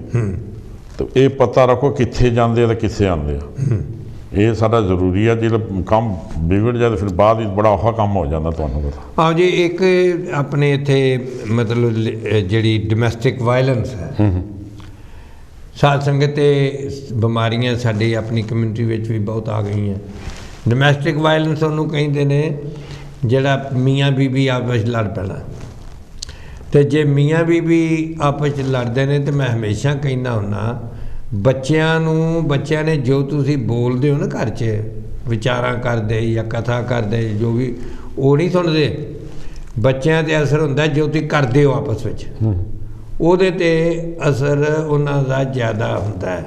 ਤੇ ਇਹ ਪਤਾ ਰੱਖੋ ਕਿੱਥੇ ਜਾਂਦੇ ਆ ਤੇ ਕਿੱਥੇ ਆਉਂਦੇ ਆ। ਇਹ ਸਾਡਾ ਜ਼ਰੂਰੀ ਆ। ਜਿਹੜਾ ਕੰਮ ਵਿਗੜ ਜਾਏ ਫਿਰ ਬਾਅਦ ਵਿੱਚ ਬੜਾ ਔਖਾ ਕੰਮ ਹੋ ਜਾਂਦਾ, ਤੁਹਾਨੂੰ ਪਤਾ। ਆਓ ਜੀ, ਇੱਕ ਆਪਣੇ ਇੱਥੇ ਮਤਲਬ ਜਿਹੜੀ ਡੋਮੈਸਟਿਕ ਵਾਇਲੈਂਸ ਹੈ, ਸਾਧ ਸੰਗਤ ਤੇ ਬਿਮਾਰੀਆਂ ਸਾਡੀ ਆਪਣੀ ਕਮਿਊਨਿਟੀ ਵਿੱਚ ਵੀ ਬਹੁਤ ਆ ਗਈਆਂ। ਡੋਮੈਸਟਿਕ ਵਾਇਲੈਂਸ ਉਹਨੂੰ ਕਹਿੰਦੇ ਨੇ ਜਿਹੜਾ ਮੀਆਂ ਬੀਬੀ ਆਪਸ ਵਿੱਚ ਲੜ ਪੈਣਾ। ਅਤੇ ਜੇ ਮੀਆਂ ਬੀਬੀ ਆਪਸ 'ਚ ਲੜਦੇ ਨੇ, ਤਾਂ ਮੈਂ ਹਮੇਸ਼ਾ ਕਹਿੰਦਾ ਹੁੰਦਾ ਬੱਚਿਆਂ ਨੇ ਜੋ ਤੁਸੀਂ ਬੋਲਦੇ ਹੋ ਨਾ ਘਰ 'ਚ, ਵਿਚਾਰਾਂ ਕਰਦੇ ਜਾਂ ਕਥਾ ਕਰਦੇ, ਜੋ ਵੀ, ਉਹ ਨਹੀਂ ਸੁਣਦੇ। ਬੱਚਿਆਂ 'ਤੇ ਅਸਰ ਹੁੰਦਾ ਜੋ ਤੁਸੀਂ ਕਰਦੇ ਹੋ ਆਪਸ ਵਿੱਚ, ਉਹਦੇ 'ਤੇ ਅਸਰ ਉਹਨਾਂ ਦਾ ਜ਼ਿਆਦਾ ਹੁੰਦਾ ਹੈ।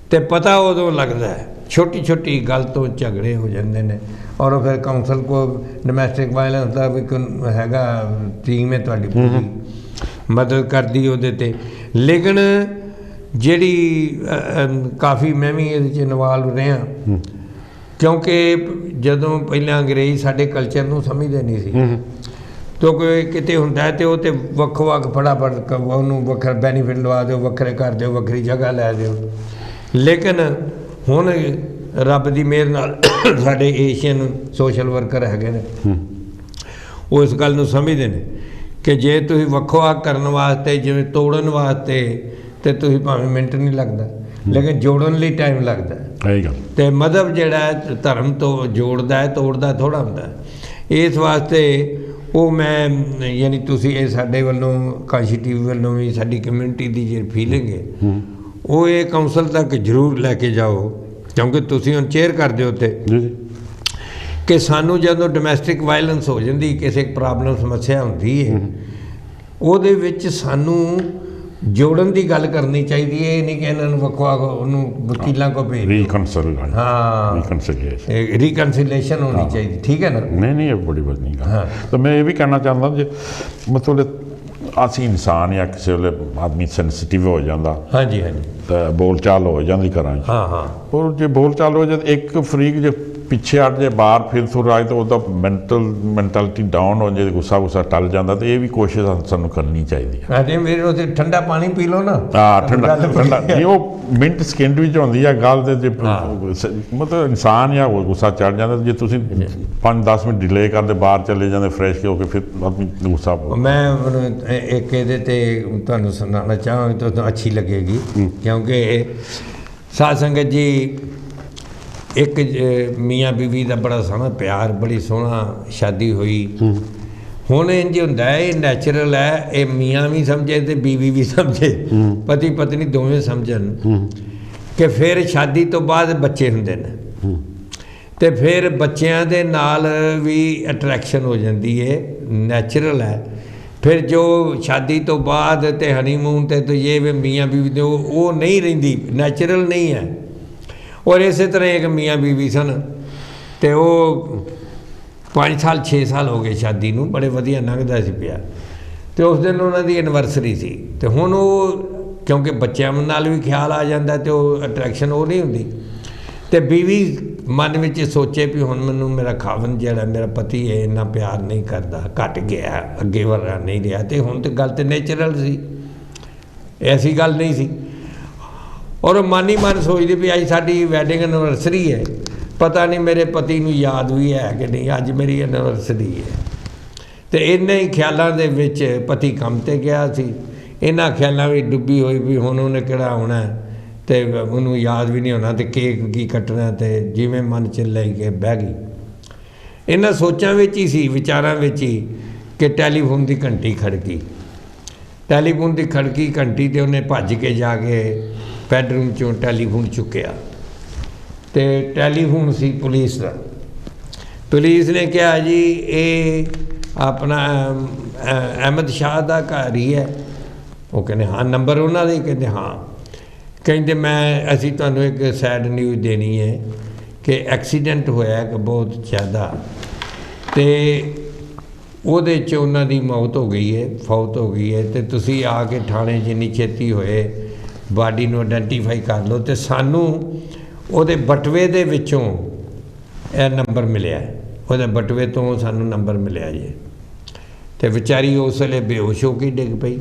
ਅਤੇ ਪਤਾ ਉਦੋਂ ਲੱਗਦਾ ਹੈ, ਛੋਟੀ ਛੋਟੀ ਗੱਲ ਤੋਂ ਝਗੜੇ ਹੋ ਜਾਂਦੇ ਨੇ। ਔਰ ਫਿਰ ਕੌਂਸਲ ਕੋ ਡੋਮੈਸਟਿਕ ਵਾਇਲੈਂਸ ਦਾ ਵੀ ਹੈਗਾ ਟੀਮ ਹੈ ਤੁਹਾਡੀ, ਪੂਰੀ ਮਦਦ ਕਰਦੀ ਉਹਦੇ 'ਤੇ। ਲੇਕਿਨ ਜਿਹੜੀ ਕਾਫੀ ਮੈਂ ਵੀ ਇਹਦੇ 'ਚ ਇਨਵਾਲਵ ਰਿਹਾ, ਕਿਉਂਕਿ ਜਦੋਂ ਪਹਿਲਾਂ ਅੰਗਰੇਜ਼ ਸਾਡੇ ਕਲਚਰ ਨੂੰ ਸਮਝਦੇ ਨਹੀਂ ਸੀ, ਤਾਂ ਕੋਈ ਕਿਤੇ ਹੁੰਦਾ ਅਤੇ ਉਹ ਤਾਂ ਵੱਖੋ ਵੱਖ ਫਟਾਫਟ ਉਹਨੂੰ ਵੱਖਰਾ ਬੈਨੀਫਿਟ ਲਵਾ ਦਿਓ, ਵੱਖਰੇ ਕਰ ਦਿਓ, ਵੱਖਰੀ ਜਗ੍ਹਾ ਲੈ ਦਿਓ। ਲੇਕਿਨ ਹੁਣ ਰੱਬ ਦੀ ਮਿਹਰ ਨਾਲ ਸਾਡੇ ਏਸ਼ੀਅਨ ਸੋਸ਼ਲ ਵਰਕਰ ਹੈਗੇ ਨੇ, ਉਹ ਇਸ ਗੱਲ ਨੂੰ ਸਮਝਦੇ ਨੇ ਕਿ ਜੇ ਤੁਸੀਂ ਵੱਖੋ ਵੱਖ ਕਰਨ ਵਾਸਤੇ, ਜਿਵੇਂ ਤੋੜਨ ਵਾਸਤੇ, ਅਤੇ ਤੁਸੀਂ ਭਾਵੇਂ ਮਿੰਟ ਨਹੀਂ ਲੱਗਦਾ, ਲੇਕਿਨ ਜੋੜਨ ਲਈ ਟਾਈਮ ਲੱਗਦਾ। ਅਤੇ ਮਜ਼ਹਬ ਜਿਹੜਾ ਧਰਮ ਤੋਂ ਜੋੜਦਾ ਹੈ, ਤੋੜਦਾ ਥੋੜ੍ਹਾ ਹੁੰਦਾ। ਇਸ ਵਾਸਤੇ ਉਹ ਮੈਂ ਯਾਨੀ ਤੁਸੀਂ ਇਹ ਸਾਡੇ ਵੱਲੋਂ ਕਾਸ਼ੀ TV ਵੱਲੋਂ ਵੀ ਸਾਡੀ ਕਮਿਊਨਿਟੀ ਦੀ ਜਿਹੜੀ ਫੀਲਿੰਗ ਹੈ, ਉਹ ਇਹ ਕੌਂਸਲ ਤੱਕ ਜ਼ਰੂਰ ਲੈ ਕੇ ਜਾਓ, ਕਿਉਂਕਿ ਤੁਸੀਂ ਹੁਣ ਚੇਅਰ ਕਰਦੇ ਹੋ ਉੱਥੇ, ਕਿ ਸਾਨੂੰ ਜਦੋਂ ਡੋਮੈਸਟਿਕ ਵਾਇਲੈਂਸ ਹੋ ਜਾਂਦੀ, ਕਿਸੇ ਪ੍ਰੋਬਲਮ ਸਮੱਸਿਆ ਹੁੰਦੀ ਹੈ, ਉਹਦੇ ਵਿੱਚ ਸਾਨੂੰ ਜੋੜਨ ਦੀ ਗੱਲ ਕਰਨੀ ਚਾਹੀਦੀ ਹੈ। ਇਹ ਨਹੀਂ ਕਿ ਇਹਨਾਂ ਨੂੰ ਵੱਖੋ ਵੱਖ ਉਹਨੂੰ ਵਕੀਲਾਂ ਕੋਲ ਭੇਜ ਰੀਕਨਸਿਲੇਸ਼ਨ ਹੋਣੀ ਚਾਹੀਦੀ। ਠੀਕ ਹੈ ਨਾ? ਨਹੀਂ, ਇਹ ਬੜੀ ਵੱਡੀ ਗੱਲ। ਤਾਂ ਮੈਂ ਇਹ ਵੀ ਕਹਿਣਾ ਚਾਹੁੰਦਾ, ਜੇ ਮਤਲਬ ਅਸੀਂ ਇਨਸਾਨ ਜਾਂ ਕਿਸੇ ਵੇਲੇ ਆਦਮੀ ਸੈਂਸਿਟਿਵ ਹੋ ਜਾਂਦਾ, ਹਾਂਜੀ ਹਾਂਜੀ, ਤਾਂ ਬੋਲ ਚਾਲ ਹੋ ਜਾਂਦੀ ਘਰਾਂ 'ਚ। ਔਰ ਜੇ ਬੋਲ ਚਾਲ ਹੋ ਜਾਏ, ਇੱਕ ਫਰੀਕ ਜੇ ਪਿੱਛੇ ਹਟ ਜੇ, ਬਾਹਰ ਫਿਰ ਤੁਰ ਆਏ, ਤਾਂ ਉਹਦਾ ਮੈਂਟੈਲਿਟੀ ਡਾਊਨ ਹੋ ਜਾਏ, ਗੁੱਸਾ ਟਲ ਜਾਂਦਾ। ਅਤੇ ਇਹ ਵੀ ਕੋਸ਼ਿਸ਼ ਸਾਨੂੰ ਕਰਨੀ ਚਾਹੀਦੀ ਹੈ। ਮੇਰੇ ਉੱਥੇ ਠੰਡਾ ਪਾਣੀ ਪੀ ਲਓ ਨਾ। ਠੰਡਾ ਨਹੀਂ, ਉਹ ਮਿੰਟ ਸਕਿੰਟ ਵਿੱਚ ਹੁੰਦੀ ਆ ਗੱਲ। ਤੇ ਜੇ ਮਤਲਬ ਇਨਸਾਨ ਜਾਂ ਗੁੱਸਾ ਚੜ ਜਾਂਦਾ, ਜੇ ਤੁਸੀਂ 5-10 ਮਿੰਟ ਡਿਲੇ ਕਰਦੇ, ਬਾਹਰ ਚਲੇ ਜਾਂਦੇ ਫਰੈਸ਼ ਹੋ ਕੇ, ਫਿਰ ਆਦਮੀ ਗੁੱਸਾ। ਮੈਂ ਇੱਕ ਇਹਦੇ 'ਤੇ ਤੁਹਾਨੂੰ ਸੁਣਾਉਣਾ ਚਾਹਾਂਗਾ, ਤੁਹਾਨੂੰ ਅੱਛੀ ਲੱਗੇਗੀ, ਕਿਉਂਕਿ ਸਾਧ ਸੰਗਤ ਜੀ, ਇੱਕ ਮੀਆਂ ਬੀਵੀ ਦਾ ਬੜਾ ਸੋਹਣਾ ਪਿਆਰ, ਬੜੀ ਸੋਹਣਾ ਸ਼ਾਦੀ ਹੋਈ। ਹੁਣ ਇੰਝ ਹੁੰਦਾ ਹੈ, ਇਹ ਨੈਚੁਰਲ ਹੈ, ਇਹ ਮੀਆਂ ਵੀ ਸਮਝੇ ਅਤੇ ਬੀਵੀ ਵੀ ਸਮਝੇ, ਪਤੀ ਪਤਨੀ ਦੋਵੇਂ ਸਮਝਣ, ਕਿ ਫਿਰ ਸ਼ਾਦੀ ਤੋਂ ਬਾਅਦ ਬੱਚੇ ਹੁੰਦੇ ਨੇ, ਅਤੇ ਫਿਰ ਬੱਚਿਆਂ ਦੇ ਨਾਲ ਵੀ ਅਟਰੈਕਸ਼ਨ ਹੋ ਜਾਂਦੀ ਹੈ, ਨੈਚੁਰਲ ਹੈ। ਫਿਰ ਜੋ ਸ਼ਾਦੀ ਤੋਂ ਬਾਅਦ ਅਤੇ ਹਨੀਮੂਨ 'ਤੇ ਤਾਂ ਇਹ ਮੀਆਂ ਬੀਵੀ ਦੇ ਉਹ ਨਹੀਂ ਰਹਿੰਦੀ, ਨੈਚੁਰਲ ਨਹੀਂ ਹੈ। ਔਰ ਇਸੇ ਤਰ੍ਹਾਂ ਇੱਕ ਮੀਆਂ ਬੀਵੀ ਸਨ, ਅਤੇ ਉਹ 5 ਸਾਲ 6 ਸਾਲ ਹੋ ਗਏ ਸ਼ਾਦੀ ਨੂੰ, ਬੜੇ ਵਧੀਆ ਲੰਘਦਾ ਸੀ ਪਿਆ। ਤੇ ਉਸ ਦਿਨ ਉਹਨਾਂ ਦੀ ਐਨਵਰਸਰੀ ਸੀ। ਤੇ ਹੁਣ ਉਹ ਕਿਉਂਕਿ ਬੱਚਿਆਂ ਨਾਲ ਵੀ ਖਿਆਲ ਆ ਜਾਂਦਾ ਤੇ ਉਹ ਅਟਰੈਕਸ਼ਨ ਉਹ ਨਹੀਂ ਹੁੰਦੀ। ਤੇ ਬੀਵੀ ਮਨ ਵਿੱਚ ਸੋਚੇ ਵੀ ਹੁਣ ਮੈਨੂੰ ਮੇਰਾ ਖਾਵਨ ਜਿਹੜਾ ਮੇਰਾ ਪਤੀ ਹੈ ਇੰਨਾ ਪਿਆਰ ਨਹੀਂ ਕਰਦਾ, ਘਟ ਗਿਆ, ਅੱਗੇ ਵਰਗਾ ਨਹੀਂ ਰਿਹਾ। ਤੇ ਹੁਣ ਤੇ ਗੱਲ ਤੇ ਨੇਚਰਲ ਸੀ, ਐਸੀ ਗੱਲ ਨਹੀਂ ਸੀ। ਔਰ ਮਨ ਹੀ ਮਨ ਸੋਚਦੇ ਵੀ ਅੱਜ ਸਾਡੀ ਵੈਡਿੰਗ ਐਨਵਰਸਰੀ ਹੈ, ਪਤਾ ਨਹੀਂ ਮੇਰੇ ਪਤੀ ਨੂੰ ਯਾਦ ਵੀ ਹੈ ਕਿ ਨਹੀਂ ਅੱਜ ਮੇਰੀ ਐਨਵਰਸਰੀ ਹੈ। ਤੇ ਇੰਨੇ ਹੀ ਖਿਆਲਾਂ ਦੇ ਵਿੱਚ ਪਤੀ ਕੰਮ ਤੇ ਗਿਆ ਸੀ, ਇਹਨਾਂ ਖਿਆਲਾਂ ਵਿੱਚ ਡੁੱਬੀ ਹੋਈ ਵੀ ਹੁਣ ਉਹਨੇ ਕਿਹੜਾ ਆਉਣਾ ਤੇ ਉਹਨੂੰ ਯਾਦ ਵੀ ਨਹੀਂ ਹੋਣਾ ਤੇ ਕੇਕ ਕੀ ਕੱਟਣਾ, ਤੇ ਜਿਵੇਂ ਮਨ 'ਚ ਲੈ ਕੇ ਬਹਿ ਗਈ। ਇਹਨਾਂ ਸੋਚਾਂ ਵਿੱਚ ਹੀ ਸੀ, ਵਿਚਾਰਾਂ ਵਿੱਚ ਹੀ ਕਿ ਟੈਲੀਫੋਨ ਦੀ ਘੰਟੀ ਖੜਕੀ। ਟੈਲੀਫੋਨ ਦੀ ਖੜਕੀ ਘੰਟੀ ਤੇ ਉਹਨੇ ਭੱਜ ਕੇ ਜਾ ਕੇ ਬੈਡਰੂਮ 'ਚੋਂ ਟੈਲੀਫੋਨ ਚੁੱਕਿਆ ਤੇ ਟੈਲੀਫੋਨ ਸੀ ਪੁਲਿਸ ਦਾ। ਪੁਲਿਸ ਨੇ ਕਿਹਾ ਜੀ ਇਹ ਆਪਣਾ ਅਹਿਮਦ ਸ਼ਾਹ ਦਾ ਘਰ ਹੀ ਹੈ। ਉਹ ਕਹਿੰਦੇ ਹਾਂ। ਨੰਬਰ ਉਹਨਾਂ ਦਾ ਹੀ? ਕਹਿੰਦੇ ਹਾਂ। ਕਹਿੰਦੇ ਅਸੀਂ ਤੁਹਾਨੂੰ ਇੱਕ ਸੈਡ ਨਿਊਜ਼ ਦੇਣੀ ਹੈ ਕਿ ਐਕਸੀਡੈਂਟ ਹੋਇਆ ਇੱਕ ਬਹੁਤ ਜ਼ਿਆਦਾ, ਤੇ ਉਹਦੇ 'ਚ ਉਹਨਾਂ ਦੀ ਮੌਤ ਹੋ ਗਈ ਹੈ, ਫੌਤ ਹੋ ਗਈ ਹੈ। ਤੇ ਤੁਸੀਂ ਆ ਕੇ ਥਾਣੇ ਜਿੰਨੀ ਛੇਤੀ ਹੋਏ ਬਾਡੀ ਨੂੰ ਆਇਡੈਂਟੀਫਾਈ ਕਰ ਲਓ। ਤੇ ਸਾਨੂੰ ਉਹਦੇ ਬਟਵੇ ਦੇ ਵਿੱਚੋਂ ਇਹ ਨੰਬਰ ਮਿਲਿਆ, ਉਹਦੇ ਬਟਵੇ ਤੋਂ ਸਾਨੂੰ ਨੰਬਰ ਮਿਲਿਆ ਜੀ। ਤੇ ਵਿਚਾਰੀ ਉਸ ਵੇਲੇ ਬੇਹੋਸ਼ ਹੋ ਕੇ ਡਿੱਗ ਪਈ।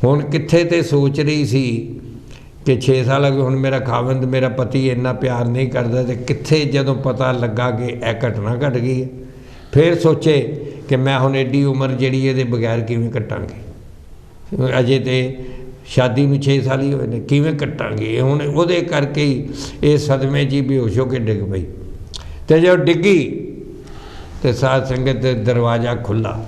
ਹੁਣ ਕਿੱਥੇ ਤੇ ਸੋਚ ਰਹੀ ਸੀ ਕਿ 6 ਸਾਲ ਅਗੇ ਹੁਣ ਮੇਰਾ ਖਾਵੰਦ ਮੇਰਾ ਪਤੀ ਇੰਨਾ ਪਿਆਰ ਨਹੀਂ ਕਰਦਾ, ਤੇ ਕਿੱਥੇ ਜਦੋਂ ਪਤਾ ਲੱਗਾ ਕਿ ਇਹ ਘਟਨਾ ਘਟ ਗਈ ਹੈ, ਫਿਰ ਸੋਚੇ ਕਿ ਮੈਂ ਹੁਣ ਐਡੀ ਉਮਰ ਜਿਹੜੀ ਇਹਦੇ ਬਗੈਰ ਕਿਵੇਂ ਕੱਟਾਂਗੀ। ਅਜੇ ਤੇ ਸ਼ਾਦੀ ਨੂੰ 6 ਸਾਲ ਹੀ ਹੋਏ ਨੇ, ਕਿਵੇਂ ਕੱਟਾਂਗੇ। ਹੁਣ ਉਹਦੇ ਕਰਕੇ ਹੀ ਇਹ ਸਦਮੇ 'ਚ ਹੀ ਬੇਹੋਸ਼ ਹੋ ਕੇ ਡਿੱਗ ਪਈ। ਤੇ ਜਦੋਂ ਡਿੱਗੀ ਤੇ ਸਾਧ ਸੰਗਤ ਦੇ ਦਰਵਾਜ਼ਾ ਖੁੱਲ੍ਹਾ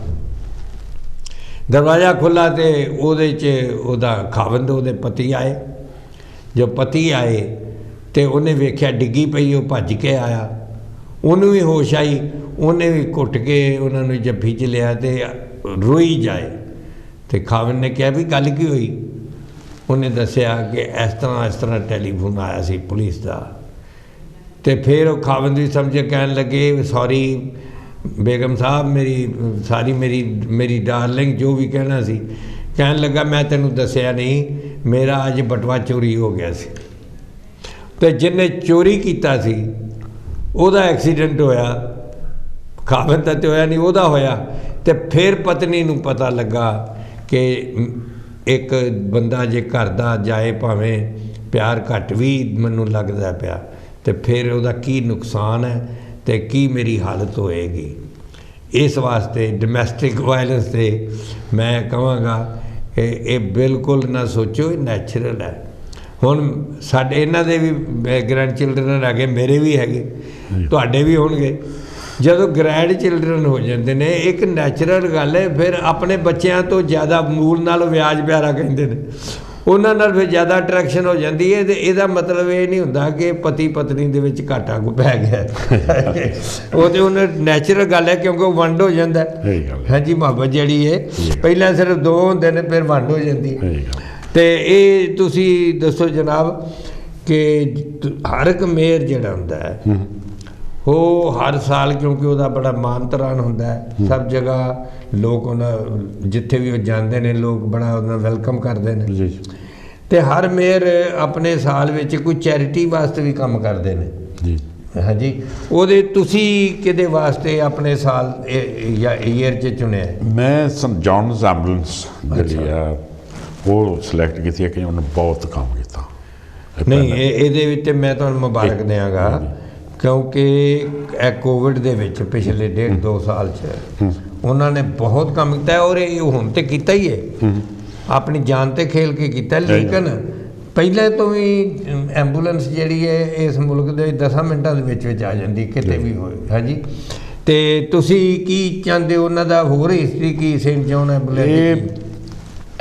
ਤੇ ਉਹਦੇ 'ਚ ਉਹਦਾ ਖਾਵੰਦ ਉਹਦੇ ਪਤੀ ਆਏ। ਜੋ ਪਤੀ ਆਏ ਤੇ ਉਹਨੇ ਵੇਖਿਆ ਡਿੱਗੀ ਪਈ, ਉਹ ਭੱਜ ਕੇ ਆਇਆ, ਉਹਨੂੰ ਵੀ ਹੋਸ਼ ਆਈ, ਉਹਨੇ ਵੀ ਘੁੱਟ ਕੇ ਉਹਨਾਂ ਨੂੰ ਜੱਫੀ 'ਚ ਲਿਆ ਤੇ ਰੋਈ ਜਾਏ। ਤੇ ਖਾਵੰਦ ਨੇ ਕਿਹਾ ਵੀ ਗੱਲ ਕੀ ਹੋਈ? ਉਹਨੇ ਦੱਸਿਆ ਕਿ ਇਸ ਤਰ੍ਹਾਂ ਟੈਲੀਫੋਨ ਆਇਆ ਸੀ ਪੁਲਿਸ ਦਾ। ਤੇ ਫਿਰ ਉਹ ਖਾਵੰਦ ਵੀ ਸਮਝੇ, ਕਹਿਣ ਲੱਗੇ ਸੌਰੀ ਬੇਗਮ ਸਾਹਿਬ, ਮੇਰੀ ਡਾਰਲਿੰਗ, ਜੋ ਵੀ ਕਹਿਣਾ ਸੀ। ਕਹਿਣ ਲੱਗਾ ਮੈਂ ਤੈਨੂੰ ਦੱਸਿਆ ਨਹੀਂ, ਮੇਰਾ ਅੱਜ ਬਟਵਾ ਚੋਰੀ ਹੋ ਗਿਆ ਸੀ, ਤੇ ਜਿਹਨੇ ਚੋਰੀ ਕੀਤਾ ਸੀ ਉਹਦਾ ਐਕਸੀਡੈਂਟ ਹੋਇਆ। ਖਾਵੰਦ ਦਾ ਤਾਂ ਹੋਇਆ ਨਹੀਂ, ਉਹਦਾ ਹੋਇਆ। ਤੇ ਫਿਰ ਪਤਨੀ ਨੂੰ ਪਤਾ ਲੱਗਾ ਕਿ ਇੱਕ ਬੰਦਾ ਜੇ ਘਰ ਦਾ ਜਾਏ ਭਾਵੇਂ ਪਿਆਰ ਘੱਟ ਵੀ ਮੈਨੂੰ ਲੱਗਦਾ ਪਿਆ, ਤੇ ਫਿਰ ਉਹਦਾ ਕੀ ਨੁਕਸਾਨ ਹੈ ਤੇ ਕੀ ਮੇਰੀ ਹਾਲਤ ਹੋਏਗੀ। ਇਸ ਵਾਸਤੇ ਡੋਮੈਸਟਿਕ ਵਾਇਲੈਂਸ 'ਤੇ ਮੈਂ ਕਹਾਂਗਾ ਕਿ ਇਹ ਬਿਲਕੁਲ ਨਾ ਸੋਚੋ, ਇਹ ਨੈਚੁਰਲ ਹੈ। ਹੁਣ ਸਾਡੇ ਇਹਨਾਂ ਦੇ ਵੀ ਗ੍ਰੈਂਡ ਚਿਲਡਰਨ ਹੈਗੇ, ਮੇਰੇ ਵੀ ਹੈਗੇ, ਤੁਹਾਡੇ ਵੀ ਹੋਣਗੇ। ਜਦੋਂ ਗ੍ਰੈਂਡ ਚਿਲਡਰਨ ਹੋ ਜਾਂਦੇ ਨੇ, ਇੱਕ ਨੈਚੁਰਲ ਗੱਲ ਹੈ, ਫਿਰ ਆਪਣੇ ਬੱਚਿਆਂ ਤੋਂ ਜ਼ਿਆਦਾ ਮੂਲ ਨਾਲ ਵਿਆਜ ਪਿਆਰਾ ਕਹਿੰਦੇ ਨੇ, ਉਹਨਾਂ ਨਾਲ ਫਿਰ ਜ਼ਿਆਦਾ ਅਟਰੈਕਸ਼ਨ ਹੋ ਜਾਂਦੀ ਹੈ। ਤੇ ਇਹਦਾ ਮਤਲਬ ਇਹ ਨਹੀਂ ਹੁੰਦਾ ਕਿ ਪਤੀ ਪਤਨੀ ਦੇ ਵਿੱਚ ਘਾਟਾ ਕੋ ਪੈ ਗਿਆ। ਉਹ ਤਾਂ ਉਹਨਾਂ ਨੈਚੁਰਲ ਗੱਲ ਹੈ, ਕਿਉਂਕਿ ਉਹ ਵੰਡ ਹੋ ਜਾਂਦਾ। ਹਾਂਜੀ, ਮੁਹੱਬਤ ਜਿਹੜੀ ਹੈ ਪਹਿਲਾਂ ਸਿਰਫ 2 ਹੁੰਦੇ ਨੇ, ਫਿਰ ਵੰਡ ਹੋ ਜਾਂਦੀ ਹੈ। ਤੇ ਇਹ ਤੁਸੀਂ ਦੱਸੋ ਜਨਾਬ ਕਿ ਹਰ ਇੱਕ ਮੇਅਰ ਜਿਹੜਾ ਹੁੰਦਾ ਹੈ ਉਹ ਹਰ ਸਾਲ, ਕਿਉਂਕਿ ਉਹਦਾ ਬੜਾ ਮਾਨ ਤਾਣ ਹੁੰਦਾ ਹੈ, ਸਭ ਜਗ੍ਹਾ ਲੋਕ ਉਹਨਾਂ ਜਿੱਥੇ ਵੀ ਉਹ ਜਾਂਦੇ ਨੇ ਲੋਕ ਬੜਾ ਉਹਨਾਂ ਵੈਲਕਮ ਕਰਦੇ ਨੇ। ਤੇ ਹਰ ਮੇਅਰ ਆਪਣੇ ਸਾਲ ਵਿੱਚ ਕੋਈ ਚੈਰਿਟੀ ਵਾਸਤੇ ਵੀ ਕੰਮ ਕਰਦੇ ਨੇ ਜੀ। ਹਾਂਜੀ, ਉਹਦੇ ਤੁਸੀਂ ਕਿਹਦੇ ਵਾਸਤੇ ਆਪਣੇ ਸਾਲ ਜਾਂ ਈਅਰ 'ਚ ਚੁਣਿਆ? ਮੈਂ ਸੈਂਟ ਜੌਨਸ ਐਂਬੂਲੈਂਸ ਜਿਹੜੀ ਆ ਉਹ ਸਿਲੈਕਟ ਕੀਤੀ ਹੈ ਕਿ ਉਹਨੇ ਬਹੁਤ ਕੰਮ ਕੀਤਾ। ਨਹੀਂ, ਇਹਦੇ ਵਿੱਚ ਮੈਂ ਤੁਹਾਨੂੰ ਮੁਬਾਰਕ ਦਿਆਂਗਾ, ਕਿਉਂਕਿ ਇਹ ਕੋਵਿਡ ਦੇ ਵਿੱਚ ਪਿਛਲੇ 1.5-2 ਸਾਲ 'ਚ ਉਹਨਾਂ ਨੇ ਬਹੁਤ ਕੰਮ ਕੀਤਾ। ਔਰ ਇਹ ਹੁਣ ਤਾਂ ਕੀਤਾ ਹੀ ਹੈ, ਆਪਣੀ ਜਾਨ 'ਤੇ ਖੇਲ ਕੇ ਕੀਤਾ। ਲੇਕਿਨ ਪਹਿਲਾਂ ਤੋਂ ਵੀ ਐਂਬੂਲੈਂਸ ਜਿਹੜੀ ਹੈ ਇਸ ਮੁਲਕ ਦੇ 10 ਮਿੰਟਾਂ ਦੇ ਵਿੱਚ ਆ ਜਾਂਦੀ ਕਿਤੇ ਵੀ ਹੋਏ। ਹਾਂਜੀ, ਤੇ ਤੁਸੀਂ ਕੀ ਚਾਹੁੰਦੇ ਹੋ ਉਹਨਾਂ ਦਾ ਹੋਰ ਹਿਸਟਰੀ ਕੀ? ਸੇਂਟ ਜੌਨ ਐਂਬੂਲੈਂਸ